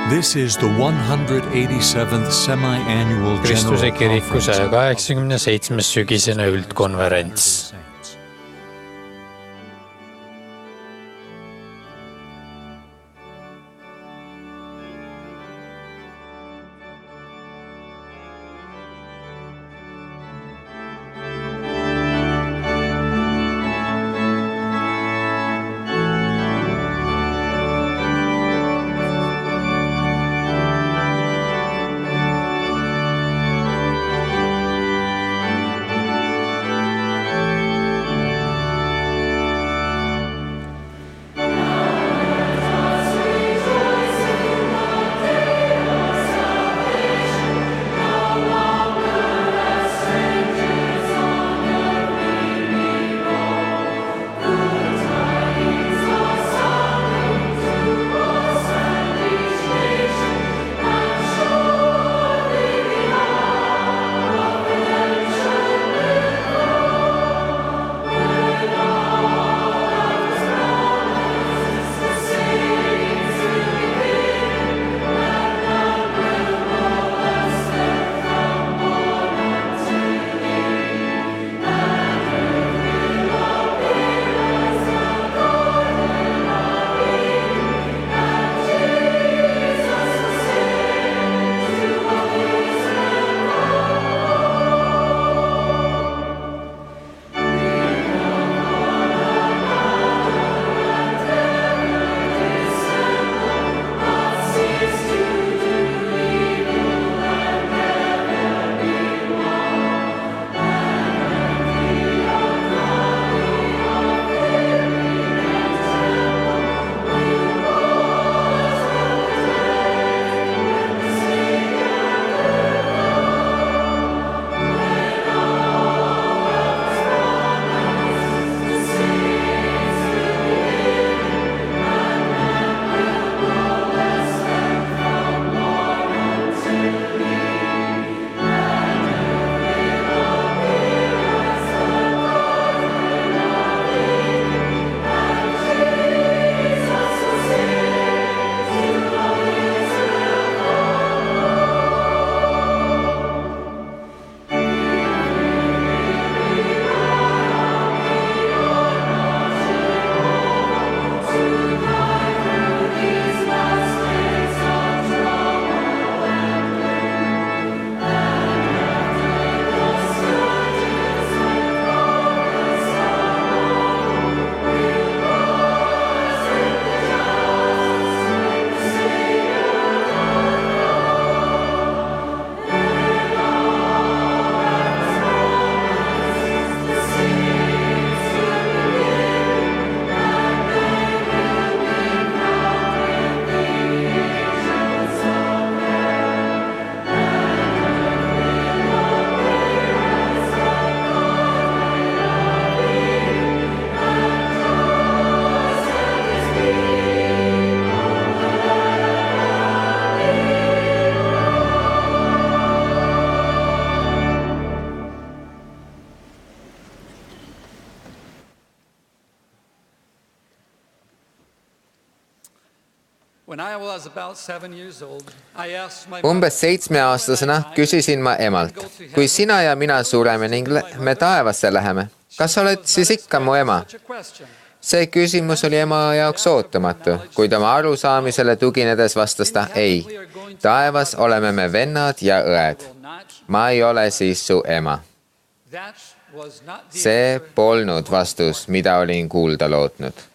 This is the 187th semi-annual Kristuse General kiriku Conference 187. sügisene üldkonverents. Umbes 7-aastasena küsisin ma emalt, kui sina ja mina sureme ning me taevasse läheme, kas oled siis ikka mu ema? See küsimus oli ema jaoks ootamatu, kuid oma arusaamisele tuginedes vastas ta ei. Taevas oleme me vennad ja õed. Ma ei ole siis su ema. See polnud vastus, mida olin kuulda lootnud.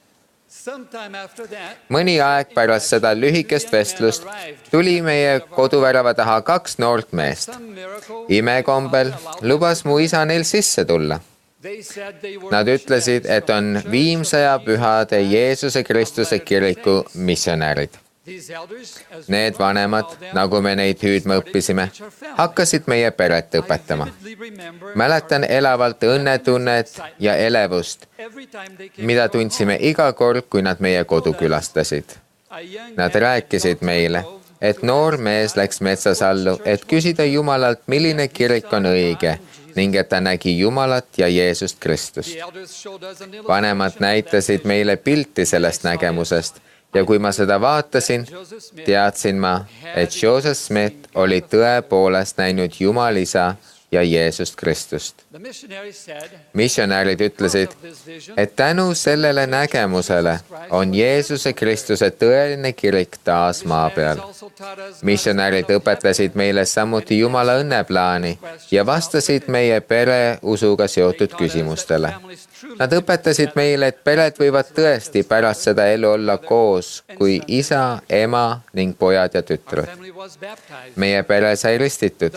Mõni aeg pärast seda lühikest vestlust tuli meie koduvärava taha 2 noort meest. Imekombel lubas mu isa neil sisse tulla. Nad ütlesid, et on Viimsaja Pühade Jeesuse Kristuse kiriku missionärid. Need vanemad, nagu me neid hüüdma õppisime, hakkasid meie peret õpetama. Mäletan elavalt õnnetunnet ja elevust, mida tundsime iga kord, kui nad meie kodu külastasid. Nad rääkisid meile, et noor mees läks metsas allu, et küsida Jumalalt, milline kirik on õige ning et ta nägi Jumalat ja Jeesust Kristust. Vanemad näitasid meile pilti sellest nägemusest ja kui ma seda vaatasin, teadsin ma, et Joseph Smith oli tõepoolest näinud Jumal Isa ja Jeesust Kristust. Missionäärid ütlesid, et tänu sellele nägemusele on Jeesuse Kristuse tõeline kirik taas maa peal. Missionäärid õpetasid meile samuti Jumala õnneplaani ja vastasid meie pere usuga seotud küsimustele. Nad õpetasid meile, et pered võivad tõesti pärast seda elu olla koos kui isa, ema ning pojad ja tütred. Meie pere sai ristitud.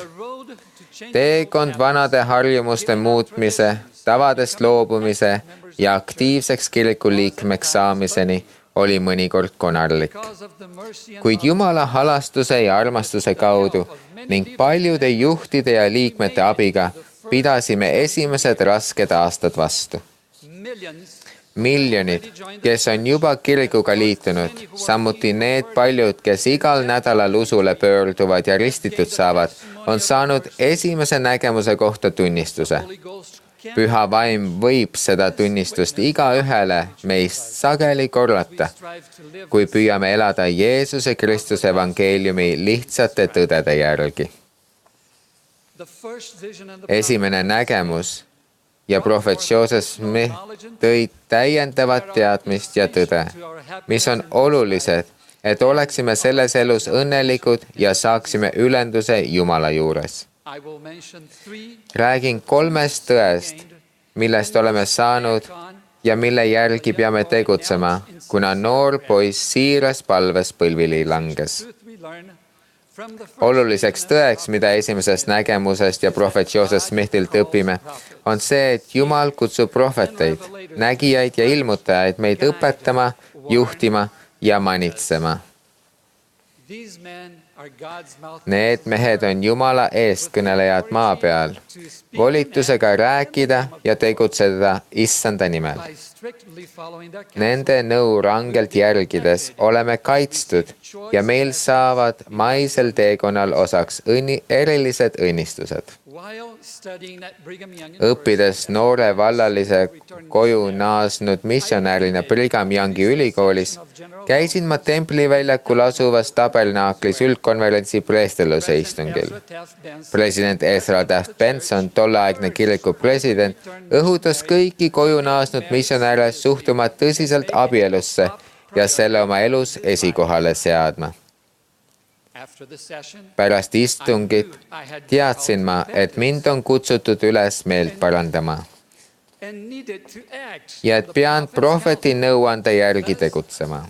Teekond vanade harjumuste muutmise, tavadest loobumise ja aktiivseks kiriku liikmeks saamiseni oli mõnikord konarlik. Kuid Jumala halastuse ja armastuse kaudu ning paljude juhtide ja liikmete abiga pidasime esimesed rasked aastad vastu. Miljonid, kes on juba kirikuga liitunud, samuti need paljud, kes igal nädalal usule pöörduvad ja ristitud saavad, on saanud esimese nägemuse kohta tunnistuse. Püha vaim võib seda tunnistust igaühele meist sageli korrata, kui püüame elada Jeesuse Kristuse evangeeliumi lihtsate tõdede järgi. Esimene nägemus ja prohvet Joseph Smith tõid täiendavat teadmist ja tõde, mis on olulised, et oleksime selles elus õnnelikud ja saaksime ülenduse Jumala juures. Räägin 3 tõest, millest oleme saanud ja mille järgi peame tegutsema, kuna noor poiss siiras palves põlvili langes. Oluliseks tõeks, mida esimesest nägemusest ja prohvet Joseph Smithilt õpime, on see, et Jumal kutsub prohveteid, nägijaid ja ilmutajaid meid õpetama, juhtima ja manitsema. Need mehed on Jumala eestkõnelejad maa peal, volitusega rääkida ja tegutseda Issanda nimel. Nende nõu rangelt järgides oleme kaitstud ja meil saavad maisel teekonnal osaks erilised õnnistused. Õppides noore vallalise koju naasnud missionäärina Brigham Youngi ülikoolis, käisin ma Templiväljakul asuvas Tabernaaklis üldkonverentsi preesteluse istungil. President Ezra Taft Benson, tolleaegne kiriku president, õhutas kõiki koju naasnud missionääre suhtuma tõsiselt abielusse ja selle oma elus esikohale seadma. Pärast istungit teadsin ma, et mind on kutsutud üles meelt parandama ja et pean prohveti nõuande järgi tegutsema.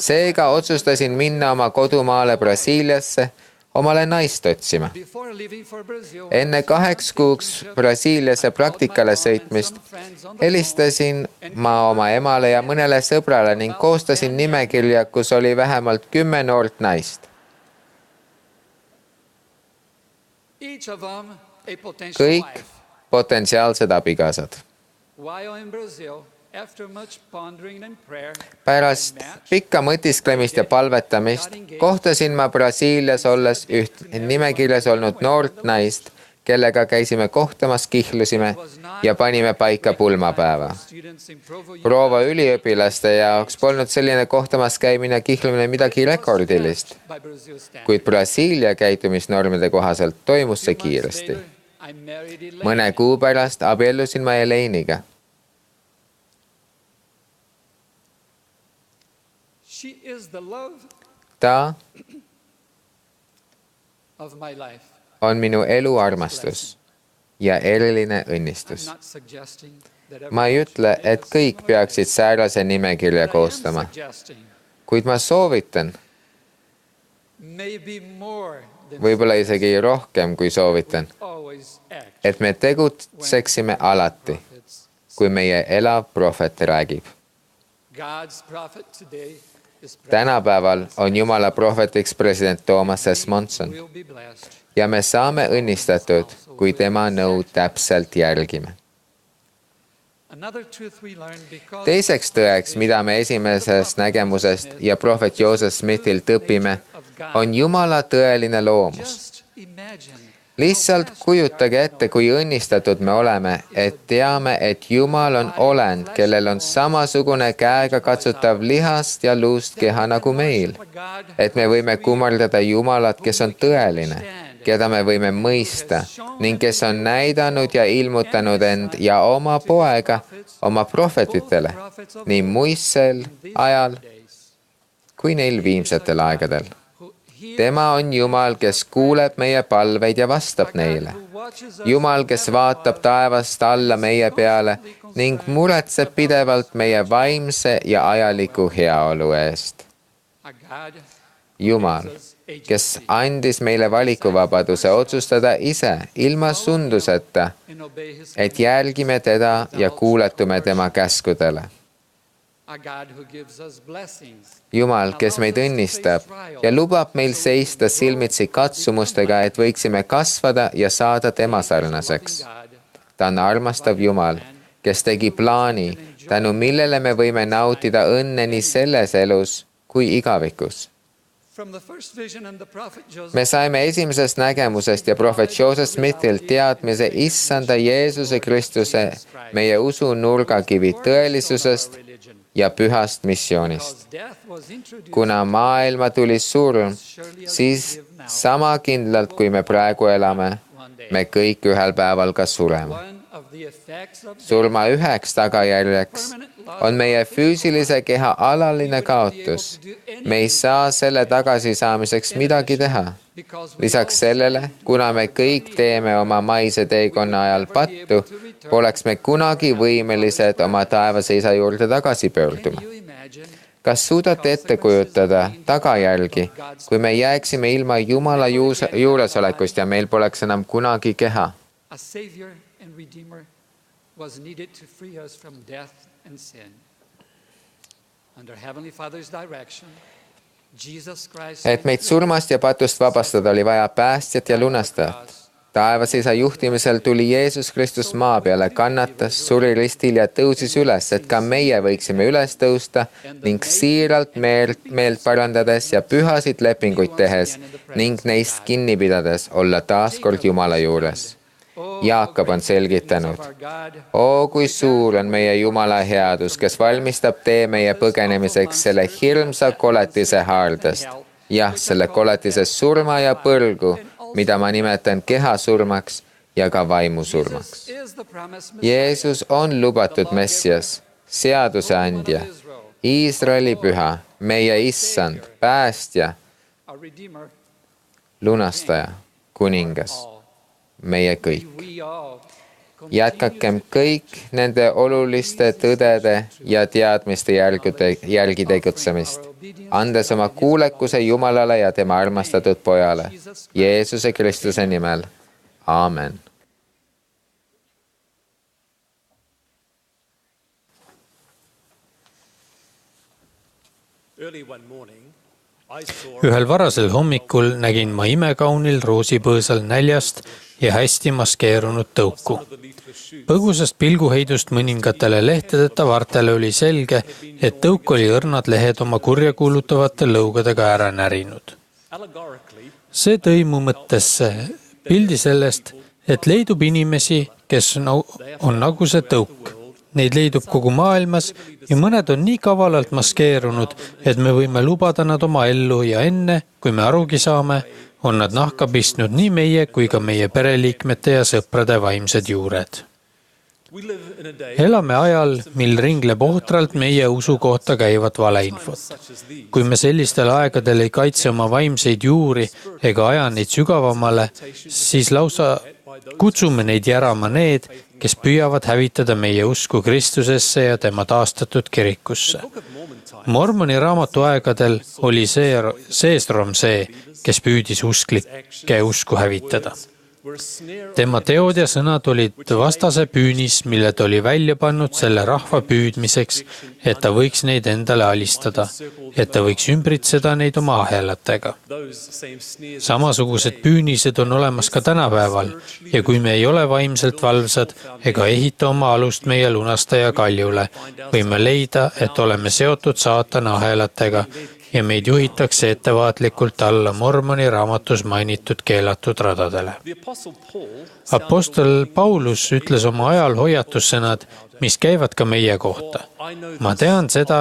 Seega otsustasin minna oma kodumaale Brasiiliasse omale naist otsima. Enne 8 kuuks Brasiiliasse praktikale sõitmist helistasin ma oma emale ja mõnele sõbrale ning koostasin nimekirja, kus oli vähemalt 10 noort naist. Kõik potentsiaalsed abikaasad. Pärast pikka mõtisklemist ja palvetamist kohtasin ma Brasiilias olles üht nimekirjas olnud noort naist, kellega käisime kohtamas, kihlusime ja panime paika pulmapäeva. Proova üliõpilaste jaoks polnud selline kohtamas käimine kihlumine midagi rekordilist, kuid Brasiilia käitumisnormide kohaselt toimus see kiiresti. Mõne kuu pärast abiellusin ma Elainiga. Ta on minu elu armastus ja eriline õnnistus. Ma ei ütle, et kõik peaksid säärase nimekirja koostama, kuid ma soovitan, võib-olla isegi rohkem kui soovitan, et me tegutseksime alati, kui meie elav prohvet räägib. tänapäeval on Jumala prohvetiks president Thomas S. Monson ja me saame õnnistatud, kui tema nõu täpselt järgime. Teiseks tõeks, mida me esimesest nägemusest ja prohvet Joseph Smithilt õpime, on Jumala tõeline loomus. Lihtsalt kujutage ette, kui õnnistatud me oleme, et teame, et Jumal on olend, kellel on samasugune käega katsutav lihast ja luust keha nagu meil. Et me võime kummardada Jumalat, kes on tõeline, keda me võime mõista ning kes on näidanud ja ilmutanud end ja oma poega oma prohvetitele nii muistsel ajal kui neil viimsetel aegadel. Tema on Jumal, kes kuuleb meie palveid ja vastab neile. Jumal, kes vaatab taevast alla meie peale ning muretseb pidevalt meie vaimse ja ajaliku heaolu eest. Jumal, kes andis meile valikuvabaduse otsustada ise ilma sunduseta, et järgime teda ja kuuletume tema käskudele. Jumal, kes meid õnnistab ja lubab meil seista silmitsi katsumustega, et võiksime kasvada ja saada tema sarnaseks. Ta on armastav Jumal, kes tegi plaani, tänu millele me võime nautida õnne nii selles elus kui igavikus. Me saime esimesest nägemusest ja prohvet Joseph Smithilt teadmise Issanda Jeesuse Kristuse, meie usu nurgakivi tõelisusest ja pühast missioonist. Kuna maailma tuli surm, siis sama kindlalt, kui me praegu elame, me kõik ühel päeval ka sureme. Surma üheks tagajärjeks on meie füüsilise keha alaline kaotus. Me ei saa selle tagasisaamiseks midagi teha. Lisaks sellele, kuna me kõik teeme oma maise teekonna ajal pattu, poleks me kunagi võimelised oma taevase isa juurde tagasi pöörduma. Kas suudate ette kujutada tagajärgi, kui me jääksime ilma Jumala juuresolekust ja meil poleks enam kunagi keha? Was needed to free us from death and sin. Under Heavenly Father's direction, Jesus Christ... Et meid surmast ja patust vabastada oli vaja päästjat ja lunastajat. Taevase isa juhtimisel tuli Jeesus Kristus maa peale, kannatas, suri ristil ja tõusis üles, et ka meie võiksime üles tõusta ning siiralt meelt parandades ja pühasid lepinguid tehes ning neist kinni pidades olla taaskord Jumala juures. Jaakab on selgitanud, kui suur on meie Jumala headus, kes valmistab tee meie põgenemiseks selle hirmsa koletise haardest. Jah, selle koletise surma ja põrgu, mida ma nimetan kehasurmaks ja ka vaimusurmaks. Jeesus on lubatud Messias, seaduse andja, Iisraeli püha, meie issand, päästja, lunastaja, kuningas. Meie kõik. Jätkakem kõik nende oluliste tõdede ja teadmiste järgi tegutsemist, andes oma kuulekuse Jumalale ja tema armastatud pojale, Jeesuse Kristuse nimel. Aamen. Ühel varasel hommikul nägin ma imekaunil roosipõõsal näljast ja hästi maskeerunud tõuku. Põgusast pilguheidust mõningatele lehtedeta vartele oli selge, et tõuk oli õrnad lehed oma kurja kuulutavate lõugadega ära närinud. See tõi mu mõttesse pildi sellest, et leidub inimesi, kes on nagu see tõuk. Neid leidub kogu maailmas ja mõned on nii kavalalt maskeerunud, et me võime lubada nad oma ellu ja enne, kui me arugi saame, on nad nahka pistnud nii meie kui ka meie pereliikmete ja sõprade vaimsed juured. Elame ajal, mil ringleb ohtralt meie usu kohta käivat valeinfot. Kui me sellistel aegadel ei kaitse oma vaimseid juuri ega aja neid sügavamale, siis lausa kutsume neid järama need, kes püüavad hävitada meie usku Kristusesse ja tema taastatud kirikusse. Mormoni raamatu aegadel oli Seesrom see, kes püüdis usklike usku hävitada. tema teod ja sõnad olid vastase püünis, mille ta oli välja pannud selle rahva püüdmiseks, et ta võiks neid endale alistada, et ta võiks ümbritseda neid oma ahelatega. Samasugused püünised on olemas ka tänapäeval ja kui me ei ole vaimselt valvsad ega ehita oma alust meie lunastaja kaljule, võime leida, et oleme seotud saatana ahelatega ja meid juhitakse ettevaatlikult alla Mormoni raamatus mainitud keelatud radadele. Apostel Paulus ütles oma ajal hoiatussõnad, mis käivad ka meie kohta. Ma tean seda,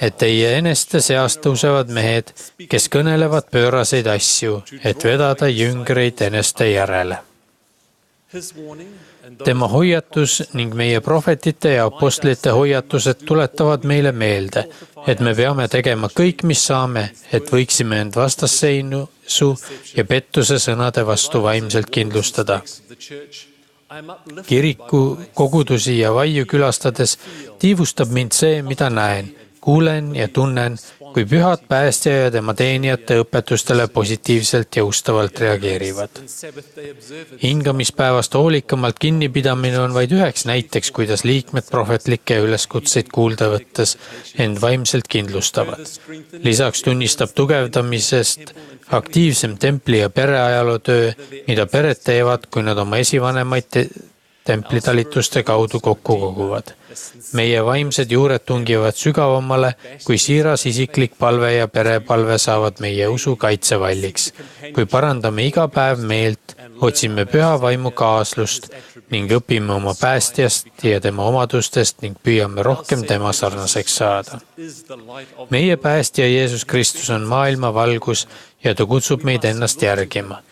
et teie eneste seast tõusevad mehed, kes kõnelevad pööraseid asju, et vedada jüngreid eneste järele. Tema hoiatus ning meie prohvetite ja apostlite hoiatused tuletavad meile meelde, et me peame tegema kõik, mis saame, et võiksime end vastasseinu ja pettuse sõnade vastu vaimselt kindlustada. Kiriku, kogudusi ja vaiu külastades tiivustab mind see, mida näen, kuulen ja tunnen, kui pühad päästja ja tema teenijate õpetustele positiivselt ja ustavalt reageerivad. Hingamispäevast hoolikamalt kinnipidamine on vaid üheks näiteks, kuidas liikmed prohvetlikke üleskutseid kuulda võttes end vaimselt kindlustavad. Lisaks tunnistab tugevdamisest aktiivsem templi- ja pereajaloo töö, mida pered teevad, kui nad oma esivanemaid templitalituste kaudu kokku koguvad. Meie vaimsed juured tungivad sügavamale, kui siiras isiklik palve ja perepalve saavad meie usu kaitsevalliks. Kui parandame iga päev meelt, otsime püha vaimu kaaslust ning õpime oma päästjast ja tema omadustest ning püüame rohkem tema sarnaseks saada. Meie päästja Jeesus Kristus on maailma valgus ja ta kutsub meid ennast järgima.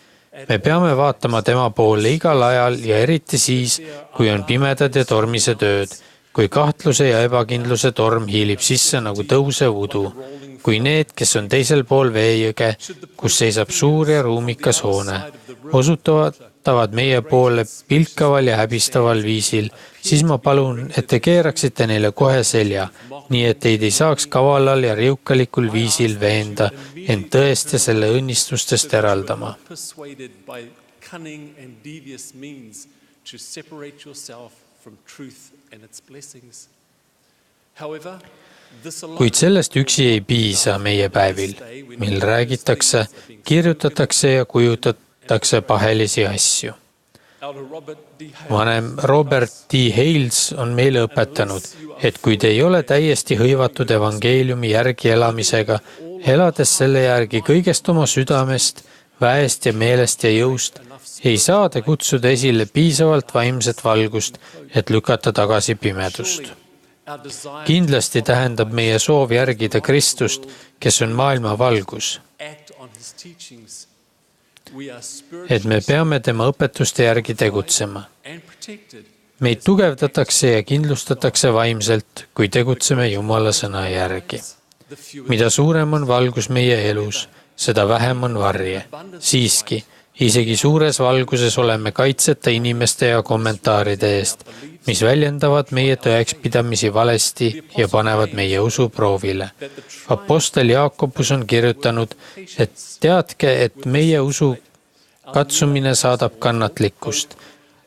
Me peame vaatama tema poole igal ajal ja eriti siis, kui on pimedad ja tormised ööd, kui kahtluse ja ebakindluse torm hiilib sisse nagu tõusev udu, kui need, kes on teisel pool veejõge, kus seisab suur ja ruumikas hoone, osutavad meie poole pilkaval ja häbistaval viisil, siis ma palun, et te keeraksite neile kohe selja, nii et teid ei saaks kavalal ja riukalikul viisil veenda end tõest ja selle õnnistustest eraldama. Kuid sellest üksi ei piisa meie päevil, mil räägitakse, kirjutatakse ja kujutatakse pahelisi asju. Vanem Robert D. Hales on meile õpetanud, et kui te ei ole täiesti hõivatud evangeeliumi järgi elamisega, elades selle järgi kõigest oma südamest, väest ja meelest ja jõust, ei saa te kutsuda esile piisavalt vaimset valgust, et lükata tagasi pimedust. Kindlasti tähendab meie soov järgida Kristust, kes on maailma valgus, et me peame tema õpetuste järgi tegutsema. Meid tugevdatakse ja kindlustatakse vaimselt, kui tegutseme Jumala sõna järgi. Mida suurem on valgus meie elus, seda vähem on varje. Siiski, isegi suures valguses oleme kaitseta inimeste ja kommentaaride eest, mis väljendavad meie tõekspidamisi valesti ja panevad meie usu proovile. Apostel Jaakobus on kirjutanud, et teadke, et meie usu katsumine saadab kannatlikkust.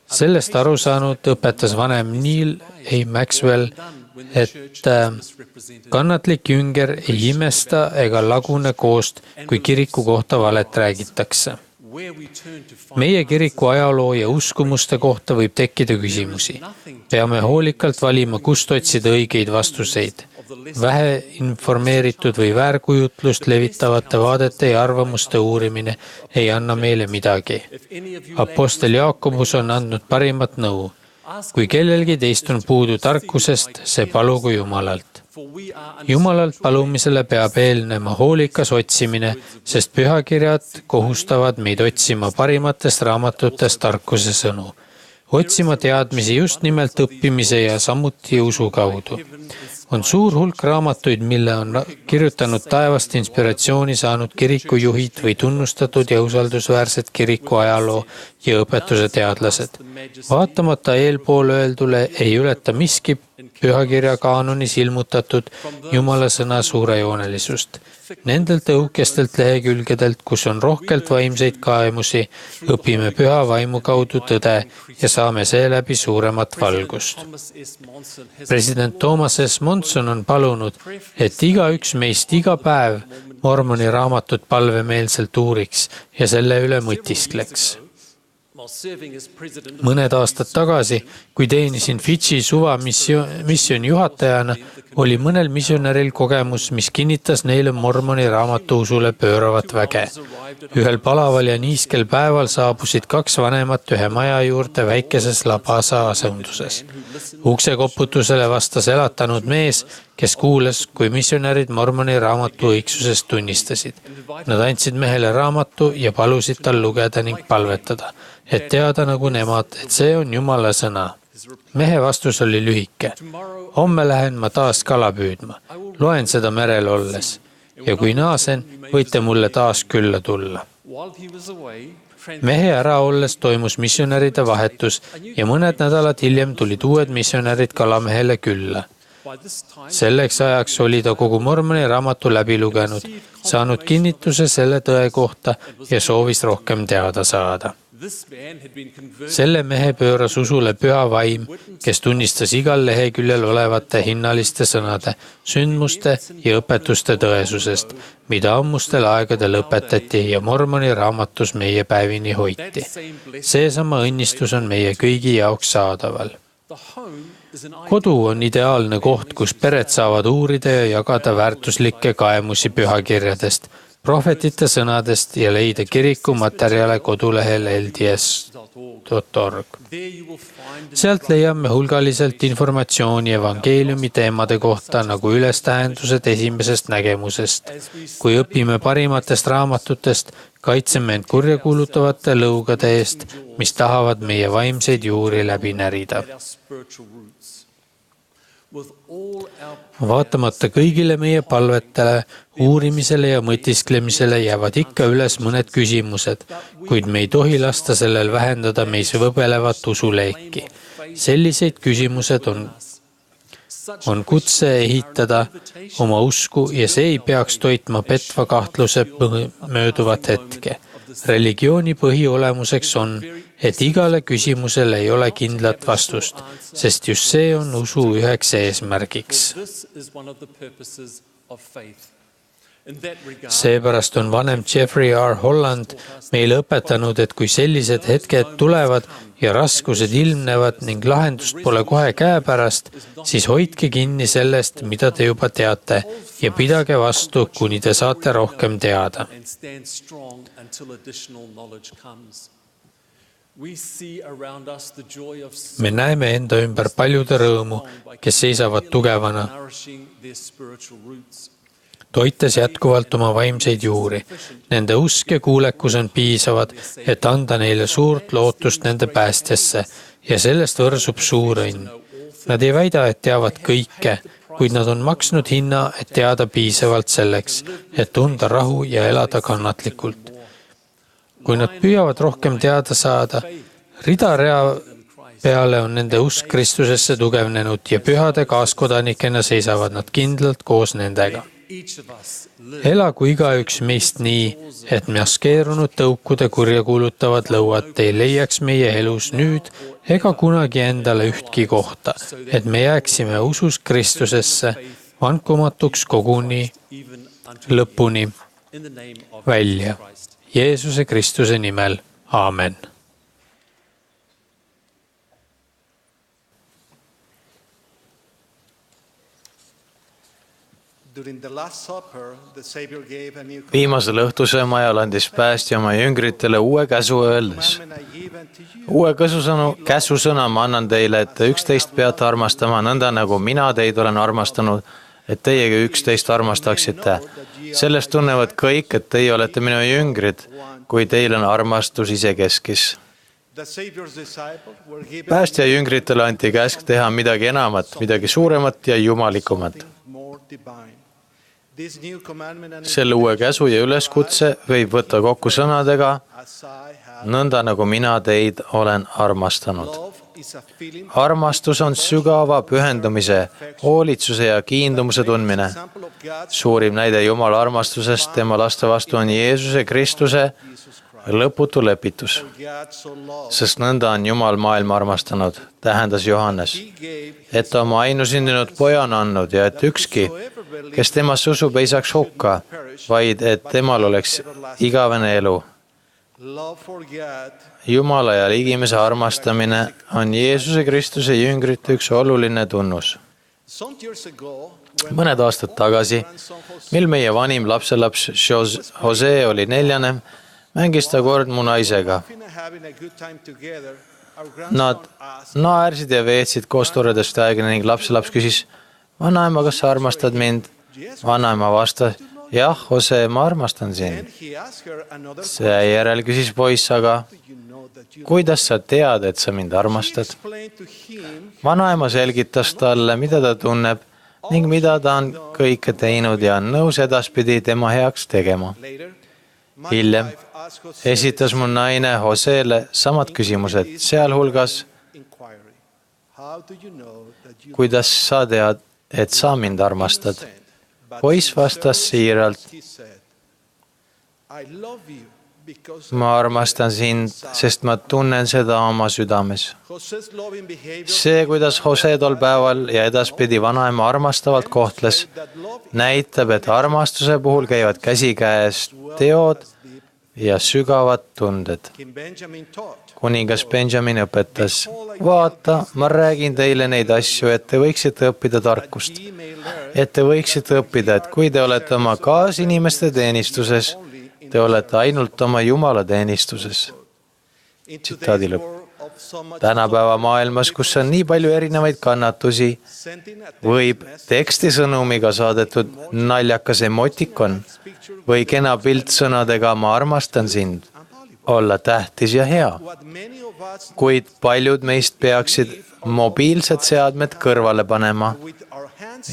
Sellest aru saanud õpetas vanem Neil A. Maxwell, et kannatlik jünger ei imesta ega lagune koost, kui kiriku kohta valet räägitakse. Meie kiriku ajaloo ja uskumuste kohta võib tekkida küsimusi. Peame hoolikalt valima, kust otsida õigeid vastuseid. Vähe informeeritud või väärkujutlust levitavate vaadete ja arvamuste uurimine ei anna meile midagi. Apostel Jaakobus on andnud parimat nõu. Kui kellelgi teist on puudu tarkusest, see palugu Jumalalt. Jumalalt palumisele peab eelnema hoolikas otsimine, sest pühakirjad kohustavad meid otsima parimatest raamatutest tarkuse sõnu. Otsima teadmisi just nimelt õppimise ja samuti usu kaudu. on suur hulk raamatuid, mille on kirjutanud taevast inspiratsiooni saanud kirikujuhid või tunnustatud ja usaldusväärsed kiriku ajaloo ja õpetuse teadlased. Vaatamata eelpool öeldule ei ületa miski pühakirja kaanonis ilmutatud Jumala sõna suurejoonelisust. Nendelt õukestelt lehekülgedelt, kus on rohkelt vaimseid kaemusi, õpime püha vaimu kaudu tõde ja saame seeläbi suuremat valgust. President Thomas S. Monson on palunud, et igaüks meist iga päev Mormoni raamatut palvemeelselt uuriks ja selle üle mõtiskleks. Mõned aastad tagasi, kui teenisin Fidži suva missiooni juhatajana, oli mõnel missionäril kogemus, mis kinnitas neile Mormoni raamatu usule pööravat väge. Ühel palaval ja niiskel päeval saabusid 2 vanemat ühe maja juurde väikeses Labasa asunduses. Uksekoputusele vastas elatanud mees, kes kuules, kui missionärid Mormoni raamatu õigsusest tunnistasid. Nad andsid mehele raamatu ja palusid tal lugeda ning palvetada, et teada nagu nemad, et see on Jumala sõna. Mehe vastus oli lühike. Homme lähen ma taas kala püüdma. Loen seda merel olles. Ja kui naasen, võite mulle taas külla tulla. Mehe ära olles toimus missionäride vahetus ja mõned nädalad hiljem tulid uued missionärid kalamehele külla. Selleks ajaks oli ta kogu Mormoni raamatu läbi lugenud, saanud kinnituse selle tõe kohta ja soovis rohkem teada saada. Selle mehe pööras usule püha vaim, kes tunnistas igal leheküljel olevate hinnaliste sõnade, sündmuste ja õpetuste tõesusest, mida ammustel aegadel õpetati ja Mormoni raamatus meie päevini hoiti. Seesama õnnistus on meie kõigi jaoks saadaval. Kodu on ideaalne koht, kus pered saavad uurida ja jagada väärtuslikke kaemusi pühakirjadest, prohvetite sõnadest ja leida kiriku materjale kodulehel LDS.org. Sealt leiame hulgaliselt informatsiooni evangeeliumi teemade kohta nagu ülestähendused esimesest nägemusest. Kui õpime parimatest raamatutest, kaitseme end kurjakuulutavate lõugade eest, mis tahavad meie vaimseid juuri läbi närida. Vaatamata kõigile meie palvetele, uurimisele ja mõtisklemisele jäävad ikka üles mõned küsimused, kuid me ei tohi lasta sellel vähendada meis võbelevat usuleeki. Selliseid küsimused on kutse ehitada oma usku ja see ei peaks toitma petva kahtluse mööduvat hetke. Religiooni põhiolemuseks on, et igale küsimusele ei ole kindlat vastust, sest just see on usu üheks eesmärgiks. Seepärast on vanem Jeffrey R. Holland meile õpetanud, et kui sellised hetked tulevad ja raskused ilmnevad ning lahendust pole kohe käepärast, siis hoidke kinni sellest, mida te juba teate ja pidage vastu, kuni te saate rohkem teada. Me näeme enda ümber paljude rõõmu, kes seisavad tugevana, toites jätkuvalt oma vaimseid juuri. Nende usk ja kuulekus on piisavad, et anda neile suurt lootust nende päästesse ja sellest võrsub suur õnn. Nad ei väida, et teavad kõike, kuid nad on maksnud hinna, et teada piisavalt selleks, et tunda rahu ja elada kannatlikult. Kui nad püüavad rohkem teada saada, rida-rea peale on nende usk Kristusesse tugevnenud ja pühade kaaskodanikena seisavad nad kindlalt koos nendega. Elagu igaüks meist nii, et maskeerunud tõukude kurjakuulutavad lõuad ei leiaks meie elus nüüd ega kunagi endale ühtki kohta, et me jääksime usus Kristusesse vankumatuks koguni lõpuni välja. Jeesuse Kristuse nimel. Aamen. Viimasel õhtusööma ajal andis päästja oma jüngritele uue käsu öeldes. Uue käsusõna ma annan teile, et te üksteist peate armastama nõnda, nagu mina teid olen armastanud, et teiegi üksteist armastaksite. Sellest tunnevad kõik, et teie olete minu jüngrid, kui teil on armastus isekeskis. Päästja jüngritele anti käsk teha midagi enamat, midagi suuremat ja jumalikumat. Selle uue käsu ja üleskutse võib võtta kokku sõnadega, nõnda nagu mina teid olen armastanud. Armastus on sügava pühendumise, hoolitsuse ja kiindumuse tundmine. Suurim näide Jumala armastusest tema laste vastu on Jeesuse Kristuse lõputu lepitus. Sest nõnda on Jumal maailma armastanud, tähendas Johannes, et ta oma ainusündinud poja on andnud ja et ükski, kes temasse usub, ei saaks hukka, vaid et temal oleks igavene elu. Jumala ja ligimese armastamine on Jeesuse Kristuse jüngrite üks oluline tunnus. Mõned aastad tagasi, mil meie vanim lapselaps Jose oli 4, mängis ta kord mu naisega. Nad naersid ja veetsid koos toredast aega ning lapselaps küsis, vanaema, kas sa armastad mind? Vanaema vastas, jah, Jose, ma armastan sind. Seejärel küsis poiss, aga kuidas sa tead, et sa mind armastad? Vanaema selgitas talle, mida ta tunneb ning mida ta on kõike teinud ja on nõus edaspidi tema heaks tegema. Hiljem esitas mu naine Josele samad küsimused, sealhulgas, kuidas sa tead, et sa mind armastad? Poiss vastas siiralt, ma armastan sind, sest ma tunnen seda oma südames. See, kuidas Jose tol päeval ja edaspidi vanaema armastavalt kohtles, näitab, et armastuse puhul käivad käsikäes teod ja sügavad tunded. Kuningas Benjamin õpetas, vaata, ma räägin teile neid asju, et te võiksite õppida tarkust. Et te võiksite õppida, et kui te olete oma kaasinimeste teenistuses, te olete ainult oma Jumala teenistuses. Tsitaadi lõpp. Tänapäeva maailmas, kus on nii palju erinevaid kannatusi, võib tekstisõnumiga saadetud naljakas emotikon või kena pilt sõnadega ma armastan sind olla tähtis ja hea. Kuid paljud meist peaksid mobiilsed seadmed kõrvale panema,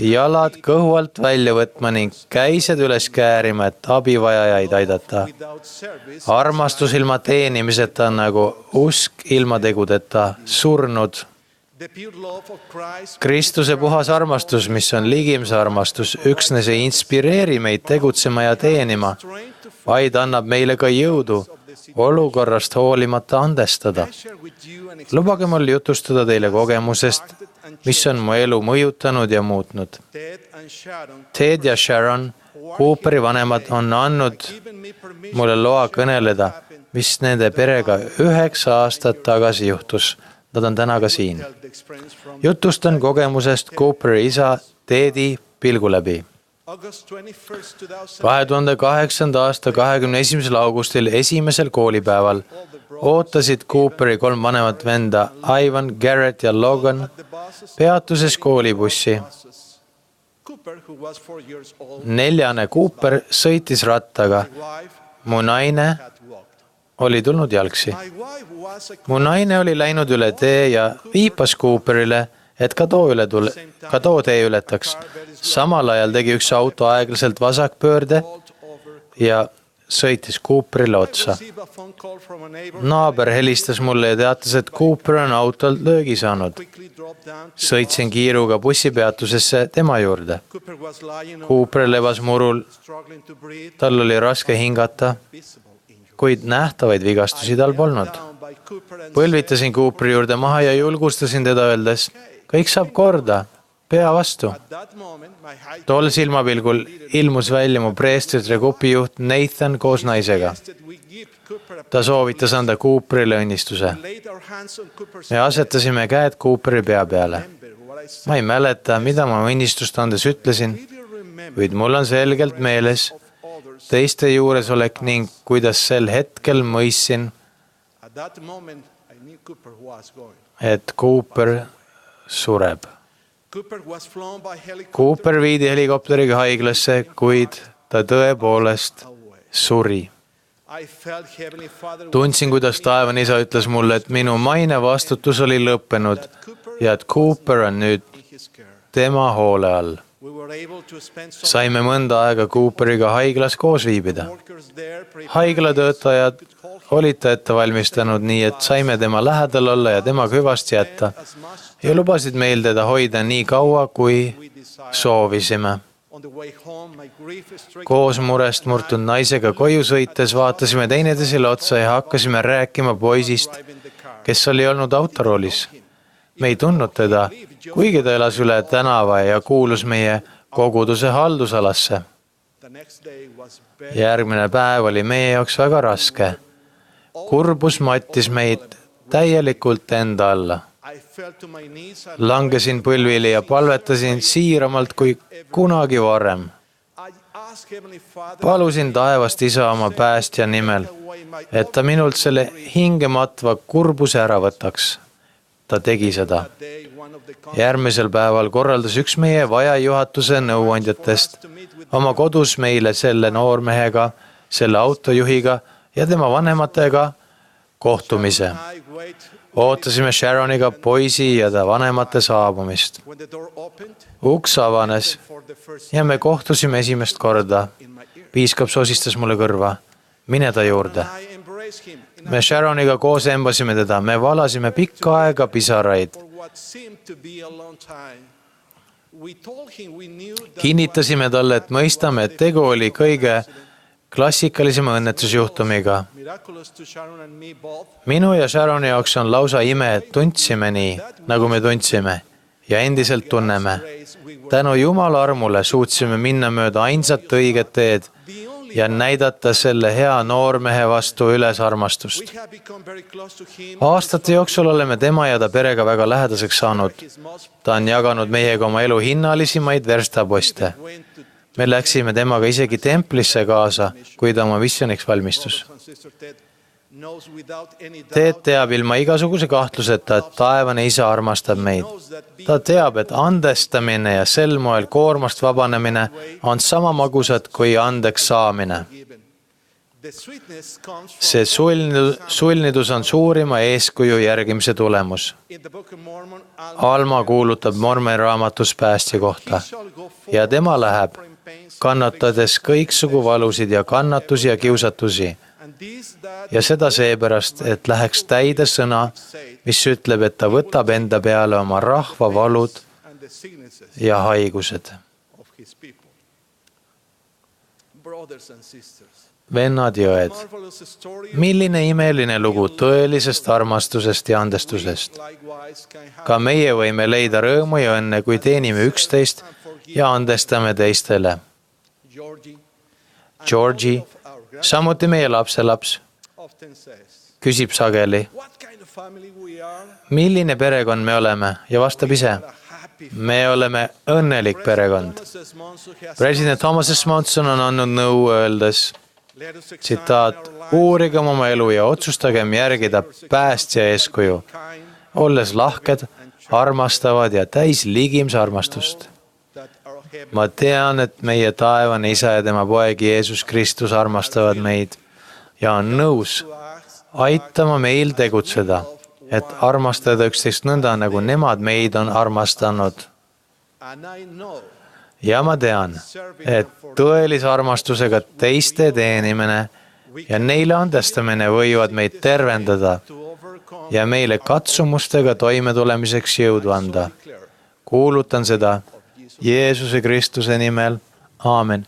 jalad kõhu alt välja võtma ning käised üles käärima, et abivajajaid aidata. Armastus ilma teenimiseta on nagu usk ilma tegudeta surnud. Kristuse puhas armastus, mis on ligimse armastus, üksnes ei inspireeri meid tegutsema ja teenima, vaid annab meile ka jõudu olukorrast hoolimata andestada. Lubage mul jutustada teile kogemusest, mis on mu elu mõjutanud ja muutnud. Ted ja Sharon, Cooperi vanemad, on andnud mulle loa kõneleda, mis nende perega 9 aastat tagasi juhtus. Nad on täna ka siin. Jutustan kogemusest Cooperi isa Tedi pilgu läbi. 2008. aasta 21. augustil esimesel koolipäeval ootasid Cooperi 3 vanemat venda Ivan, Garrett ja Logan peatuses koolibussi. 4. Cooper sõitis rattaga. Mu naine oli tulnud jalgsi. Mu naine oli läinud üle tee ja viipas Cooperile, et ka too tee ületaks. Samal ajal tegi üks auto aeglaselt vasakpöörde ja sõitis Cooperile otsa. Naaber helistas mulle ja teatas, et Cooper on autolt löögi saanud. Sõitsin kiiruga bussipeatusesse tema juurde. Cooper levas murul, tal oli raske hingata, kuid nähtavaid vigastusi tal polnud. Põlvitasin Cooperi juurde maha ja julgustasin teda öeldes, kõik saab korda, pea vastu. Tol silmapilgul ilmus välja mu preestrite grupijuht Nathan koos naisega. Ta soovitas anda Cooperile õnnistuse. Me asetasime käed Cooperi pea peale. Ma ei mäleta, mida ma õnnistust andes ütlesin, kuid mul on selgelt meeles teiste juuresolek ning kuidas sel hetkel mõistsin, et Cooper sureb. Cooper viidi helikopteriga haiglasse, kuid ta tõepoolest suri. tundsin, kuidas taevane isa ütles mulle, et minu maine vastutus oli lõppenud ja et Cooper on nüüd tema hoole all. Saime mõnda aega Cooperiga haiglas koos viibida. Haiglatöötajad olid ta ette valmistanud nii, et saime tema lähedal olla ja temaga hüvasti jätta ja lubasid meil teda hoida nii kaua, kui soovisime. Koos murest murtunud naisega koju sõites vaatasime teineteisele otsa ja hakkasime rääkima poisist, kes oli olnud autoroolis. Me ei tundnud teda, kuigi ta elas üle tänava ja kuulus meie koguduse haldusalasse. Järgmine päev oli meie jaoks väga raske. Kurbus mattis meid täielikult enda alla. Langesin põlvili ja palvetasin siiramalt kui kunagi varem. Palusin taevast isa oma päästja nimel, et ta minult selle hingematva kurbuse ära võtaks. Ta tegi seda. Järgmisel päeval korraldas üks meie vajajuhatuse nõuandjatest oma kodus meile selle noormehega, selle autojuhiga ja tema vanematega kohtumise. Ootasime Sharoniga poisi ja ta vanemate saabumist. Uks avanes ja me kohtusime esimest korda. Piiskop sosistas mulle kõrva. Mine ta juurde. Me Sharoniga koos embasime teda. Me valasime pikka aega pisaraid. Kinnitasime talle, et mõistame, et tegu oli kõige klassikalisema õnnetusjuhtumiga. Minu ja Sharoni jaoks on lausa ime, et tundsime nii, nagu me tundsime ja endiselt tunneme. Tänu Jumala armule suutsime minna mööda ainsat õiget teed ja näidata selle hea noormehe vastu üles armastust. Aastate jooksul oleme tema ja ta perega väga lähedaseks saanud. Ta on jaganud meiega oma elu hinnalisimaid verstaposte. Me läksime temaga isegi templisse kaasa, kui ta oma missiooniks valmistus. Teed teab ilma igasuguse kahtluseta, et taevane isa armastab meid. Ta teab, et andestamine ja sel moel koormast vabanemine on sama magusad kui andeks saamine. See sulnidus on suurima eeskuju järgimise tulemus. Alma kuulutab Mormoni raamatus päästja kohta ja tema läheb, kannatades kõiksugu valusid ja kannatusi ja kiusatusi. Ja seda seepärast, et läheks täide sõna, mis ütleb, et ta võtab enda peale oma rahva valud ja haigused. Vennad ja õed, milline imeline lugu tõelisest armastusest ja andestusest. Ka meie võime leida rõõmu ja õnne, kui teenime üksteist ja andestame teistele. Georgi, samuti meie lapselaps, küsib sageli, milline perekond me oleme ja vastab ise. Me oleme õnnelik perekond. President Thomas S. Monson on andnud nõu öeldes, tsitaat, uurigem oma elu ja otsustagem järgida päästja eeskuju, olles lahked, armastavad ja täis ligimse armastust. Ma tean, et meie taevane isa ja tema poeg Jeesus Kristus armastavad meid ja on nõus aitama meil tegutseda, et armastada üksteist nõnda, nagu nemad meid on armastanud. Ja ma tean, et tõelise armastusega teiste teenimine ja neile andestamine võivad meid tervendada ja meile katsumustega toimetulemiseks jõudu anda. Kuulutan seda Jeesuse Kristuse nimel. Aamen.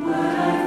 Would I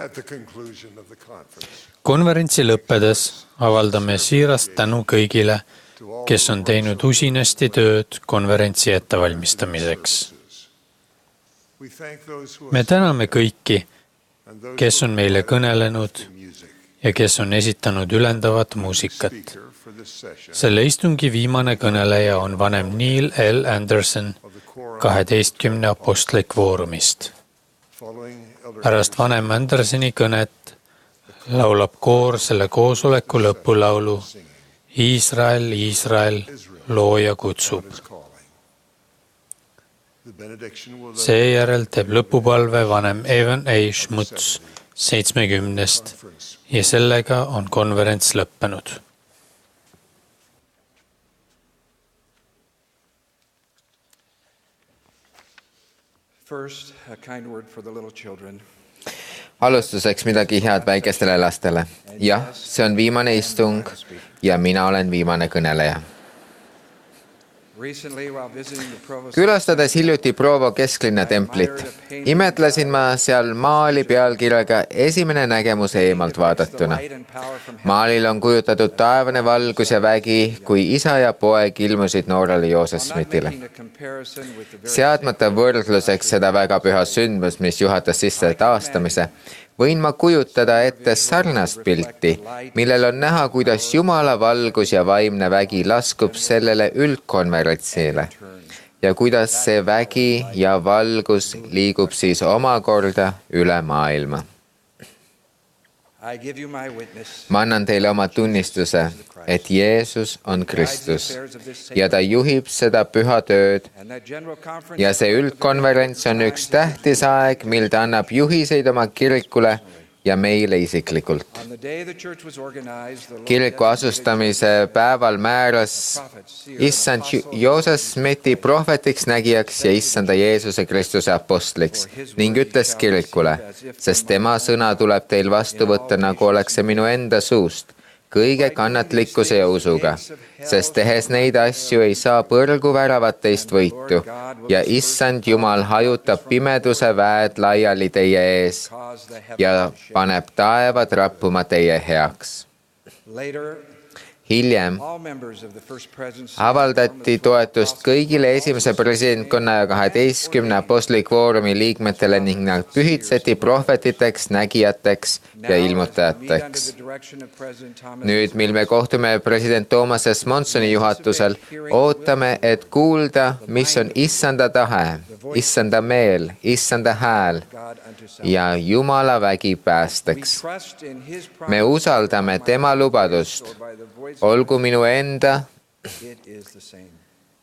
At the conclusion of the conference, konverentsi lõppedes avaldame siirast tänu kõigile, kes on teinud usinasti tööd konverentsi ettevalmistamiseks. we thank those who Me täname kõiki, and those kes on meile kõnelenud music ja kes on esitanud ülendavat muusikat. speaker for this session Selle istungi viimane kõneleja on vanem Neil L. Anderson of the quorum 12 apostlikvoorumist. following Elder Pärast vanem Andersoni kõnet laulab koor selle koosoleku lõpulaulu Iisrael, Iisrael, looja kutsub. His calling. The benediction will Seejärel teeb lõpupalve vanem Evan A. Schmutz 70 ja sellega on konverents lõppenud. First, a kind word for the little children. Alustuseks midagi head väikestele lastele. Jah, see on viimane istung ja mina olen viimane kõneleja. Recently, while visiting the Provo Külastades hiljuti Provo kesklinna templit, imetlesin ma seal maali pealkirjaga esimene nägemus eemalt vaadatuna. Maalil on kujutatud taevane valgus ja vägi, kui isa ja poeg ilmusid noorele Joosef Smithile. Seadmata võrdluseks seda väga püha sündmus, mis juhatas sisse taastamise, võin ma kujutada ette sarnast pilti, millel on näha, kuidas Jumala valgus ja vaimne vägi laskub sellele üldkonverentsile ja kuidas see vägi ja valgus liigub siis omakorda üle maailma. I give you my witness. Ma annan teile oma tunnistuse, et Jeesus on Kristus ja ta juhib seda püha tööd And that general conference ja see üldkonverents on üks tähtis aeg, mil ta annab juhiseid oma kirikule ja meile isiklikult. on the day the church was organized, the Lord Kiriku asustamise päeval määras issand Joosef Smithi prohvetiks nägijaks ja issanda Jeesuse Kristuse apostliks ning ütles kirikule, sest tema sõna tuleb teil vastu võtta, nagu oleks see minu enda suust, kõige kannatlikkuse ja usuga, sest tehes neid asju ei saa põrguväravad teist võitu ja issand Jumal hajutab pimeduse väed laiali teie ees caused the heaven ja paneb taevad rappuma teie heaks. later. Hiljem All members of the first presence avaldati toetust kõigile esimese presidentkonna ja 12 apostlikvoorumi liikmetele ning nad pühitseti prohvetiteks, nägijateks ja ilmutajateks. Nüüd, mil me kohtume president Thomas S. Monsoni juhatusel, ootame, et kuulda, mis on issanda tahe, issanda meel, issanda hääl ja Jumala vägi päästeks. Me usaldame tema lubadust, olgu minu enda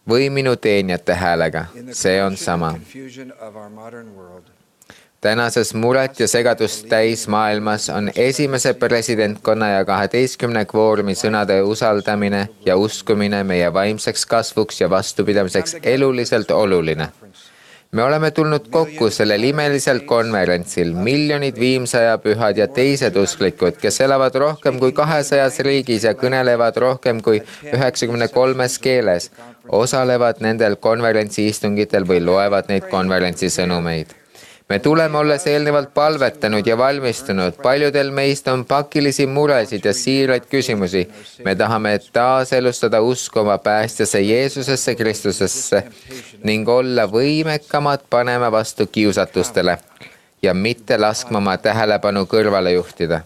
või minu teenijate häälega, see on sama. Tänases muret ja segadust täis maailmas on esimese presidentkonna ja 12 kvoorumi sõnade usaldamine ja uskumine meie vaimseks kasvuks ja vastupidamiseks eluliselt oluline. Me oleme tulnud kokku sellel imelisel konverentsil miljonid viimsaja pühad ja teised usklikud, kes elavad rohkem kui 200 riigis ja kõnelevad rohkem kui 93 keeles, osalevad nendel konverentsi istungitel või loevad neid konverentsi sõnumeid. Me tuleme olles eelnevalt palvetanud ja valmistunud. Paljudel meist on pakilisi muresid ja siiraid küsimusi. Me tahame taaselustada uskuma päästjasse Jeesusesse Kristusesse ning olla võimekamad panema vastu kiusatustele ja mitte laskma oma tähelepanu kõrvale juhtida.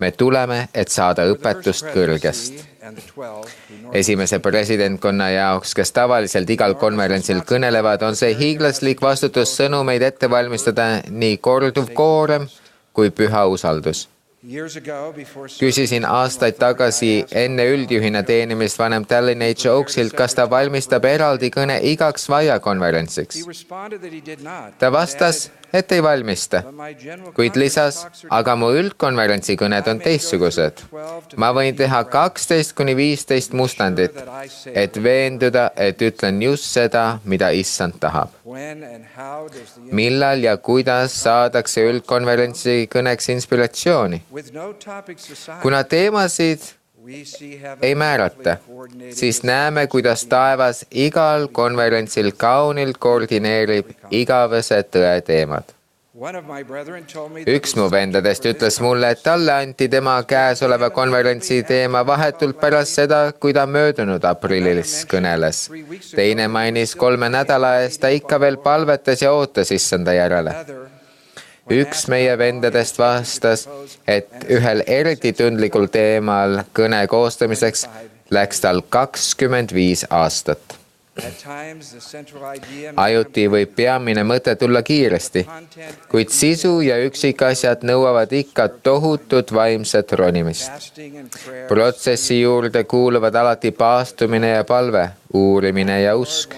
Me tuleme, et saada õpetust kõrgest. Esimese presidentkonna jaoks, kes tavaliselt igal konverentsil kõnelevad, on see hiiglaslik vastutus sõnumeid ette valmistada nii korduv koorem kui püha usaldus. Küsisin aastaid tagasi enne üldjuhina teenimist vanem Dallin H. Oaksilt, kas ta valmistab eraldi kõne igaks vaia-konverentsiks. Ta vastas, et ei valmista, kuid lisas, aga mu üldkonverentsi kõned on teistsugused. Ma võin teha 12–15 mustandit, et veenduda, et ütlen just seda, mida issand tahab. Millal ja kuidas saadakse üldkonverentsi kõneks inspiratsiooni? Kuna teemasid ei määrata, siis näeme, kuidas taevas igal konverentsil kaunilt koordineerib igavese tõe teemad. üks mu vendadest ütles mulle, et talle anti tema käesoleva konverentsi teema vahetult pärast seda, kui ta möödunud aprillis kõneles. Teine mainis 3 nädala eest ta ikka veel palvetas ja ootas issanda järele. Üks meie vendadest vastas, et ühel eriti tundlikul teemal kõne koostamiseks läks tal 25 aastat. Ajuti võib peamine mõte tulla kiiresti, kuid sisu ja üksikasjad nõuavad ikka tohutut vaimset ronimist. Protsessi juurde kuuluvad alati paastumine ja palve, uurimine ja usk.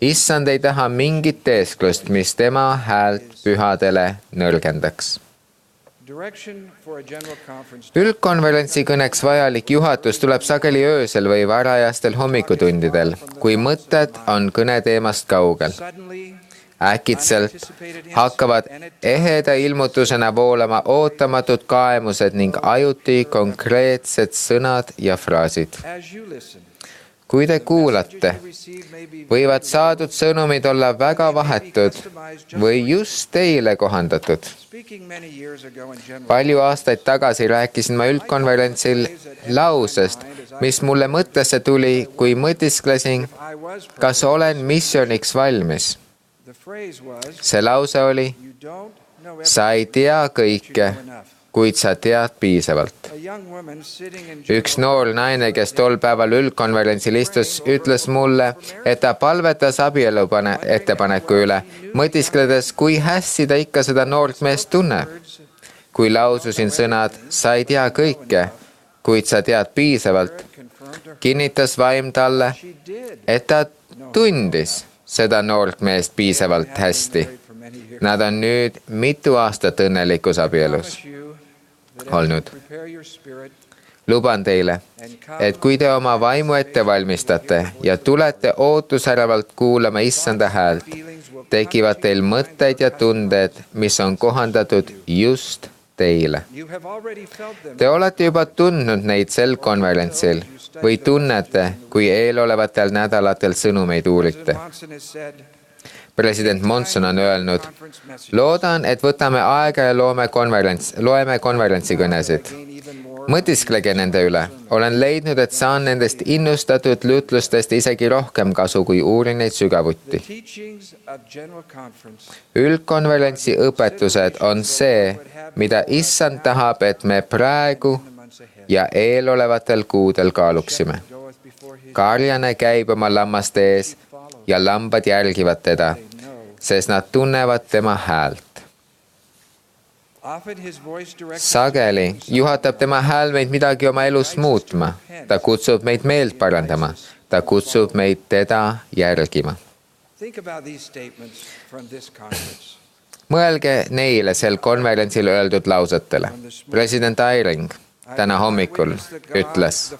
Issand ei taha mingit teesklust, mis tema häält pühadele nõrgendaks. Üldkonverentsi kõneks vajalik juhatus tuleb sageli öösel või varajastel hommikutundidel, kui mõtted on kõneteemast kaugel. Äkitselt hakkavad eheda ilmutusena voolama ootamatud kaemused ning ajuti konkreetsed sõnad ja fraasid. Kui te kuulate, võivad saadud sõnumid olla väga vahetud või just teile kohandatud. Palju aastaid tagasi rääkisin ma üldkonverentsil lausest, mis mulle mõttesse tuli, kui mõtisklesin, kas olen missiooniks valmis. See lause oli, sa ei tea kõike, kuid sa tead piisavalt. Üks noor naine, kes tol päeval üldkonverentsil istus, ütles mulle, et ta palvetas abielu ettepaneku üle, mõtiskledes, kui hästi ta ikka seda noort meest tunneb. Kui laususin sõnad, sa ei tea kõike, kuid sa tead piisavalt, kinnitas vaim talle, et ta tundis seda noort meest piisavalt hästi. Nad on nüüd mitu aastat õnnelikus abielus olnud. Luban teile, et kui te oma vaimu ette valmistate ja tulete ootusärevalt kuulama issanda häält, tekivad teil mõtteid ja tunded, mis on kohandatud just teile. Te olete juba tundnud neid sel konverentsil või tunnete, kui eelolevatel nädalatel sõnumeid uurite. President Monson on öelnud, loodan, et võtame aega ja loeme konverentsi kõnesid. Mõtisklege nende üle. Olen leidnud, et saan nendest innustatud jutlustest isegi rohkem kasu, kui uurin neid sügavuti. Üldkonverentsi õpetused on see, mida issand tahab, et me praegu ja eelolevatel kuudel kaaluksime. Karjane käib oma lammaste ees ja lambad järgivad teda, sest nad tunnevad tema häält. Sageli juhatab tema hääl meid midagi oma elus muutma. Ta kutsub meid meelt parandama. Ta kutsub meid teda järgima. Mõelge neile sel konverentsil öeldud lausetele. President Eyring täna hommikul ütles,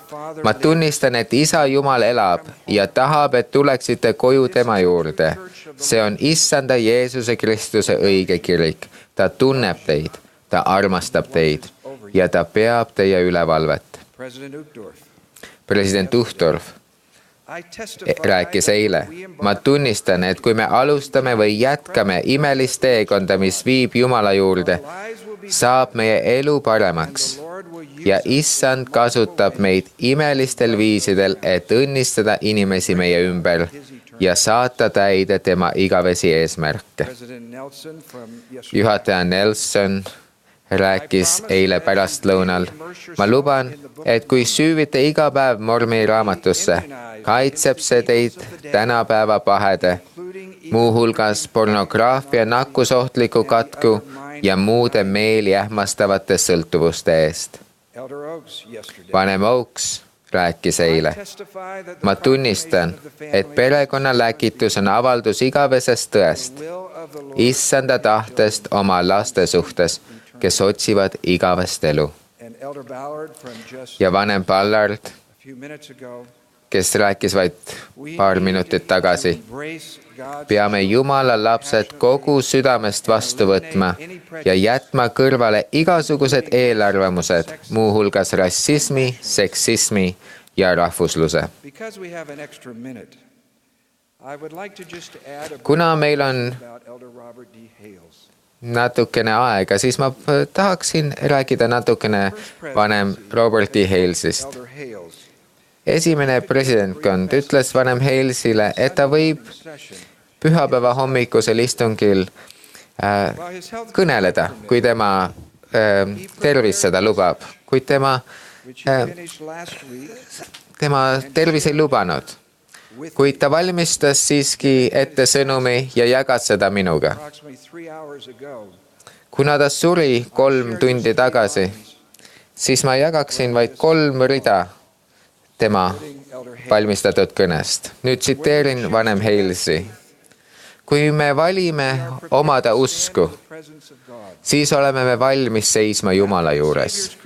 ma tunnistan, et Isa Jumal elab ja tahab, et tuleksite koju tema juurde. See on issanda Jeesuse Kristuse õige kirik. Ta tunneb teid, ta armastab teid ja ta peab teie ülevalvet. President Uchtdorf rääkis eile, ma tunnistan, et kui me alustame või jätkame imelist teekonda, mis viib Jumala juurde, saab meie elu paremaks ja issand kasutab meid imelistel viisidel, et õnnistada inimesi meie ümber ja saata täide tema igavesi eesmärke. Juhataja Nelson rääkis eile pärastlõunal. Ma luban, et kui süüvite iga päev Mormoni raamatusse, kaitseb see teid tänapäeva pahede, muuhulgas pornograafia nakkusohtliku katku ja muude meeli ähmastavate sõltuvuste eest. Vanem Oaks rääkis eile. Ma tunnistan, et perekonna läkitus on avaldus igavesest tõest, issanda tahtest oma laste suhtes, kes otsivad igavest elu. Ja vanem Ballard, kes rääkis vaid paar minutit tagasi, peame Jumala lapsed kogu südamest vastu võtma ja jätma kõrvale igasugused eelarvamused, muuhulgas rassismi, seksismi ja rahvusluse. Kuna meil on natukene aega, siis ma tahaksin rääkida natukene vanem Robert E. Halesist. Esimene presidentkond ütles vanem Halesile, et ta võib pühapäeva hommikusel istungil kõneleda, kui tema tervis seda lubab, kuid tema tervis ei lubanud. Kuid ta valmistas siiski ette sõnumi ja jagas seda minuga. Kuna ta suri 3 tundi tagasi, siis ma jagaksin vaid 3 rida tema valmistatud kõnest. Nüüd tsiteerin vanem Halesi. Kui me valime omada usku, siis oleme me valmis seisma Jumala juures.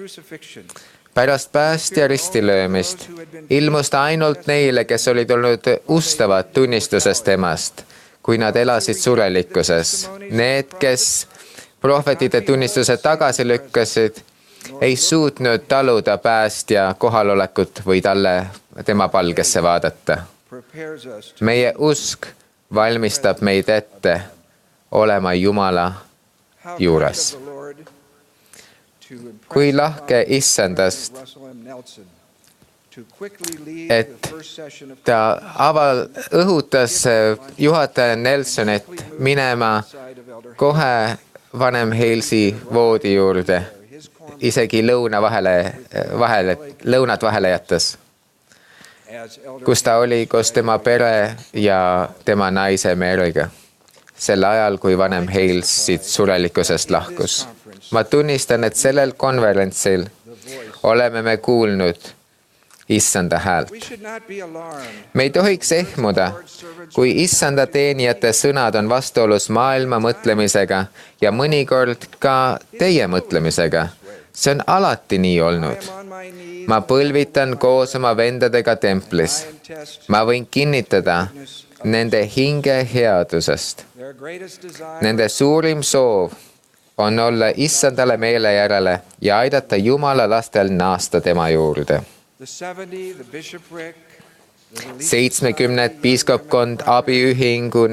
Pärast päästja ristilöömist ilmus ta ainult neile, kes olid olnud ustavad tunnistusest temast, kui nad elasid surelikkuses. Need, kes prohvetide tunnistuse tagasi lükkasid, ei suutnud taluda päästja kohalolekut või tema palgesse vaadata. Meie usk valmistab meid ette olema Jumala juures. Kui lahke issandast, et ta õhutas juhataja Nelsonit minema kohe vanem Halesi voodi juurde, isegi lõunad vahele jättes, kus ta oli koos tema pere ja tema naise Maryga, sel ajal, kui vanem Hales siit surelikkusest lahkus. Ma tunnistan, et sellel konverentsil oleme me kuulnud issanda häält. Me ei tohiks ehmuda, kui issanda teenijate sõnad on vastuolus maailma mõtlemisega ja mõnikord ka teie mõtlemisega. See on alati nii olnud. Ma põlvitan koos oma vendadega templis. Ma võin kinnitada nende hinge headusest. Nende suurim soov on olla issandale meele järele ja aidata Jumala lastel naasta tema juurde. 70 piiskopkond, abiühingu,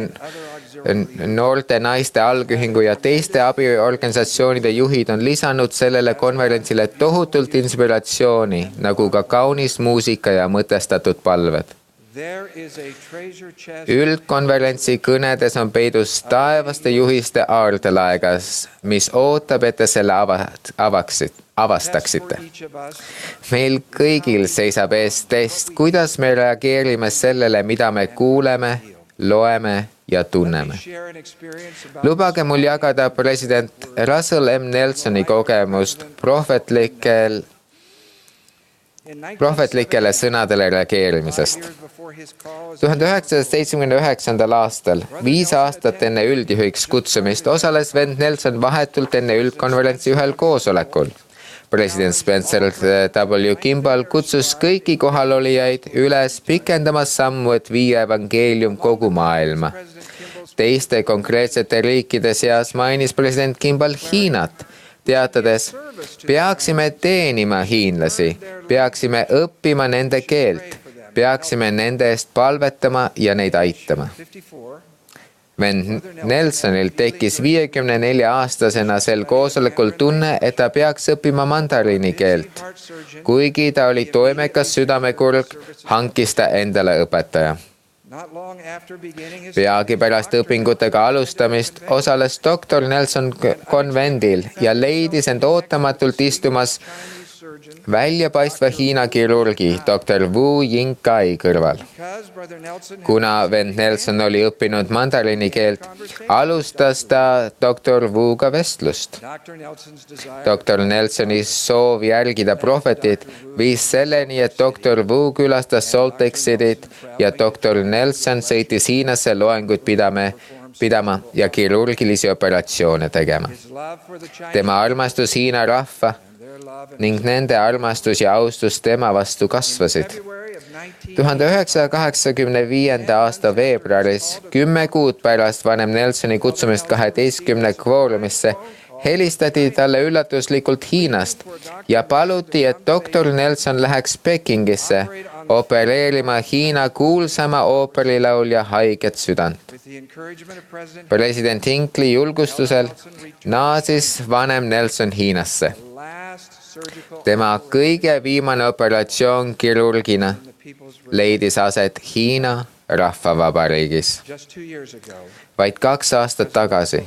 noorte naiste algühingu ja teiste abiorganisatsioonide juhid on lisanud sellele konverentsile tohutult inspiratsiooni, nagu ka kaunis muusika ja mõtestatud palved. Üldkonverentsi kõnedes on peidus taevaste juhiste aardelaegas, mis ootab, et te selle avastaksite. Meil kõigil seisab ees test, kuidas me reageerime sellele, mida me kuuleme, loeme ja tunneme. Lubage mul jagada president Russell M. Nelsoni kogemust prohvetlikele sõnadele reageerimisest. 1979. aastal, 5 aastat enne üldjuhiks kutsumist, osales vend Nelson vahetult enne üldkonverentsi ühel koosolekul. President Spencer W. Kimball kutsus kõiki kohalolijaid üles pikendama sammu, et viia evangeelium kogu maailma. Teiste konkreetsete riikide seas mainis president Kimball Hiinat, teatades, peaksime teenima hiinlasi, peaksime õppima nende keelt, peaksime nende eest palvetama ja neid aitama. Vend Nelsonil tekkis 54-aastasena sel koosolekul tunne, et ta peaks õppima mandariini keelt. Kuigi ta oli toimekas südamekurg, hankis ta endale õpetaja. Peagi pärast õpingutega alustamist osales doktor Nelson konvendil ja leidis end ootamatult istumas väljapaistva Hiina kirurgi doktor Wu Yingkai kõrval. Kuna vend Nelson oli õppinud mandariini keelt, alustas ta doktor Wuga vestlust. Doktor Nelsoni soov järgida prohvetit viis selleni, et doktor Wu külastas Salt Lake Cityt ja doktor Nelson sõitis Hiinasse loenguid pidama ja kirurgilisi operatsioone tegema. Tema armastus Hiina rahva ning nende armastus ja austus tema vastu kasvasid. 1985. aasta veebruaris, 10 kuud pärast vanem Nelsoni kutsumist 12 kvoorumisse, helistati talle üllatuslikult Hiinast ja paluti, et doktor Nelson läheks Pekingisse opereerima Hiina kuulsama ooperilaulja haiget südant. President Hinckley julgustusel naasis vanem Nelson Hiinasse. Tema kõige viimane operatsioon kirurgina leidis aset Hiina Rahvavabariigis. Vaid 2 aastat tagasi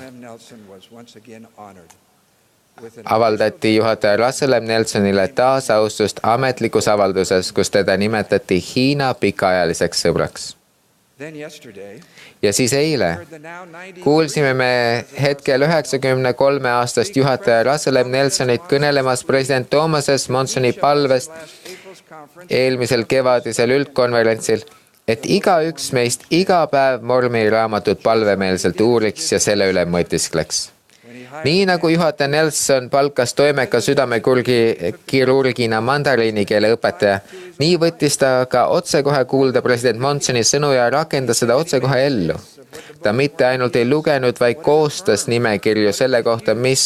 avaldati juhataja Russell M. Nelsonile taasaustust ametlikus avalduses, kus teda nimetati Hiina pikaajaliseks sõbraks. Ja siis eile kuulsime me hetkel 93-aastast juhataja Russell M. Nelsonit kõnelemas president Thomas S. Monsoni palvest eelmisel kevadisel üldkonverentsil, et igaüks meist iga päev Mormoni raamatut palvemeelselt uuriks ja selle üle mõtiskleks. Nii nagu juhataja Nelson palkas toimeka südamekurgi kirurgina mandariini keele õpetaja, nii võttis ta ka otsekohe kuulda president Monsoni sõnu ja rakendas seda otsekohe ellu. Ta mitte ainult ei lugenud, vaid koostas nimekirju selle kohta, mida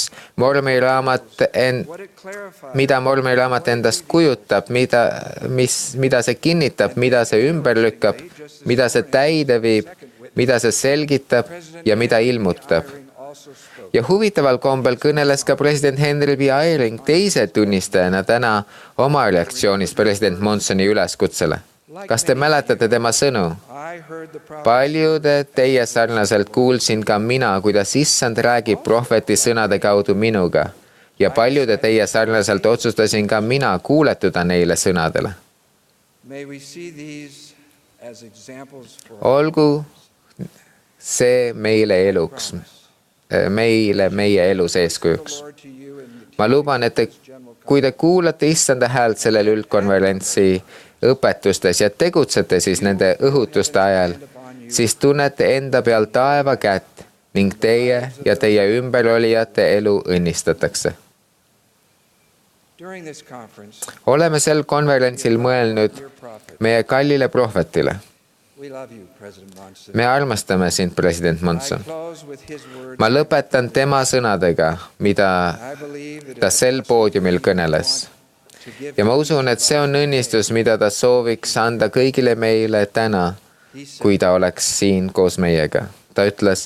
Mormoni raamat endast kujutab, mida see kinnitab, mida see ümber lükkab, mida see täide viib, mida see selgitab ja mida ilmutab. Ja huvitaval kombel kõneles ka president Henry B. Eyring teise tunnistajana täna oma reaktsioonist president Monsoni üleskutsele. Kas te mäletate tema sõnu? Paljude teie sarnaselt kuulsin ka mina, kuidas Issand räägib prohveti sõnade kaudu minuga. Ja paljude teie sarnaselt otsustasin ka mina kuuletuda neile sõnadele. Olgu see meile eluks. Meie elus eeskujuks. Ma luban, et kui te kuulate Issanda häält sellel üldkonverentsi õpetustes ja tegutsete siis nende õhutuste ajal, siis tunnete enda peal taeva kätt ning teie ja teie ümberolijate elu õnnistatakse. Oleme sel konverentsil mõelnud meie kallile prohvetile. Me armastame sind, president Monson. Ma lõpetan tema sõnadega, mida ta sel poodiumil kõneles. Ja ma usun, et see on õnnistus, mida ta sooviks anda kõigile meile täna, kui ta oleks siin koos meiega. Ta ütles,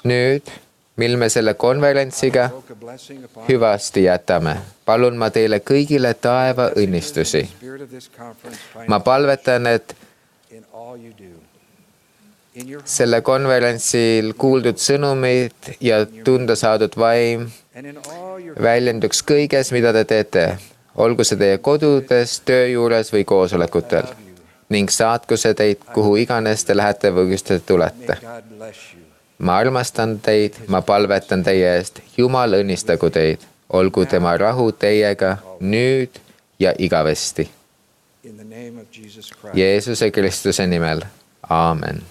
nüüd, mil me selle konverentsiga hüvasti jätame, palun ma teile kõigile taeva õnnistusi. Ma palvetan, et selle konverentsil kuuldud sõnumid ja tunda saadud vaim väljenduks kõiges, mida te teete, olgu see teie kodudes, töö juures või koosolekutel, ning saatku see teid, kuhu iganes te lähete või kus te tulete. Ma armastan teid, ma palvetan teie eest, Jumal õnnistagu teid, olgu tema rahu teiega nüüd ja igavesti. Jeesuse Kristuse nimel, aamen.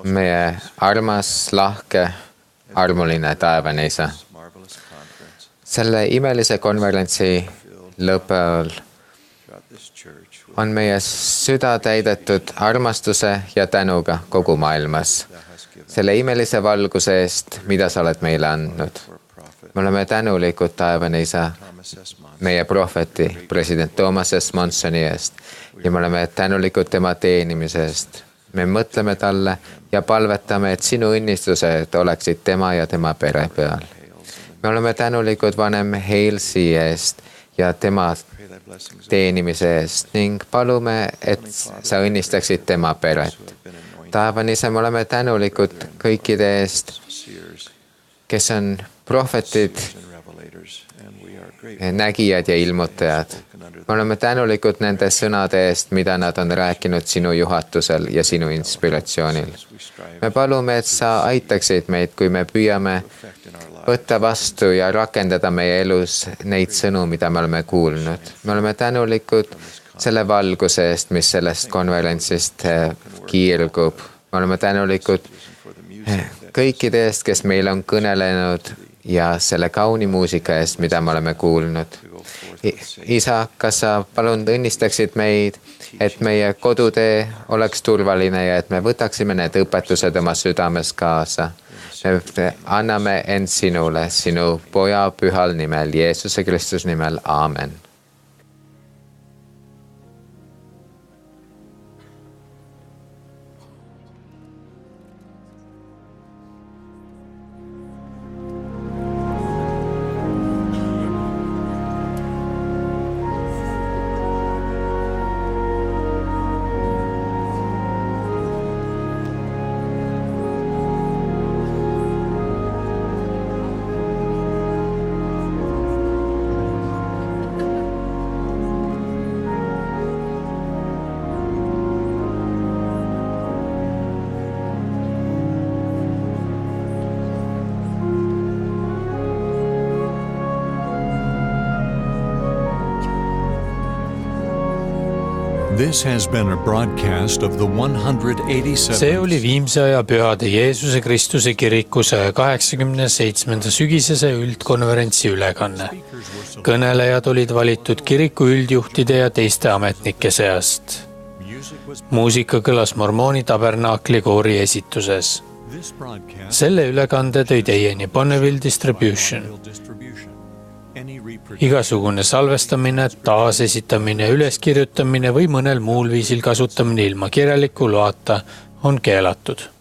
meie armas, lahke, armuline taevane Isa. Selle imelise konverentsi lõpupäeval on meie süda täidetud armastuse ja tänuga kogu maailmas. Selle imelise valguse eest, mida sa oled meile andnud. Me oleme tänulikud, taevane Isa, meie prohveti, president Thomas S. Monsoni eest ja me oleme tänulikud tema teenimise eest. Me mõtleme talle ja palvetame, et sinu õnnistused oleksid tema ja tema pere peal. Me oleme tänulikud vanem Halesey eest ja tema teenimise eest ning palume, et sa õnnistaksid tema peret. Taevane Isa, me oleme tänulikud kõikide eest, kes on prohvetid, nägijad ja ilmutajad. Me oleme tänulikud nende sõnade eest, mida nad on rääkinud sinu juhatusel ja sinu inspiratsioonil. Me palume, et sa aitaksid meid, kui me püüame võtta vastu ja rakendada meie elus neid sõnu, mida me oleme kuulnud. Me oleme tänulikud selle valguse eest, mis sellest konverentsist kiirgub. Me oleme tänulikud kõikide eest, kes meil on kõnelenud ja selle kauni muusika eest, mida me oleme kuulnud. Isa, kas sa palun õnnistaksid meid, et meie kodutee oleks turvaline ja et me võtaksime need õpetused oma südames kaasa. Me anname end sinule, sinu poja pühal nimel, Jeesuse Kristuse nimel. Aamen. This has been a broadcast of the 187th. See oli Viimse aja pühade Jeesuse Kristuse kiriku 187. sügisese üldkonverentsi ülekanne. Kõnelejad olid valitud kiriku üldjuhtide ja teiste ametnike seast. Muusika kõlas Mormooni tabernaakli koori esituses. Selle ülekande tõi teieni Bonneville Distribution. Igasugune salvestamine, taasesitamine, üleskirjutamine või mõnel muul viisil kasutamine ilma kirjaliku loata on keelatud.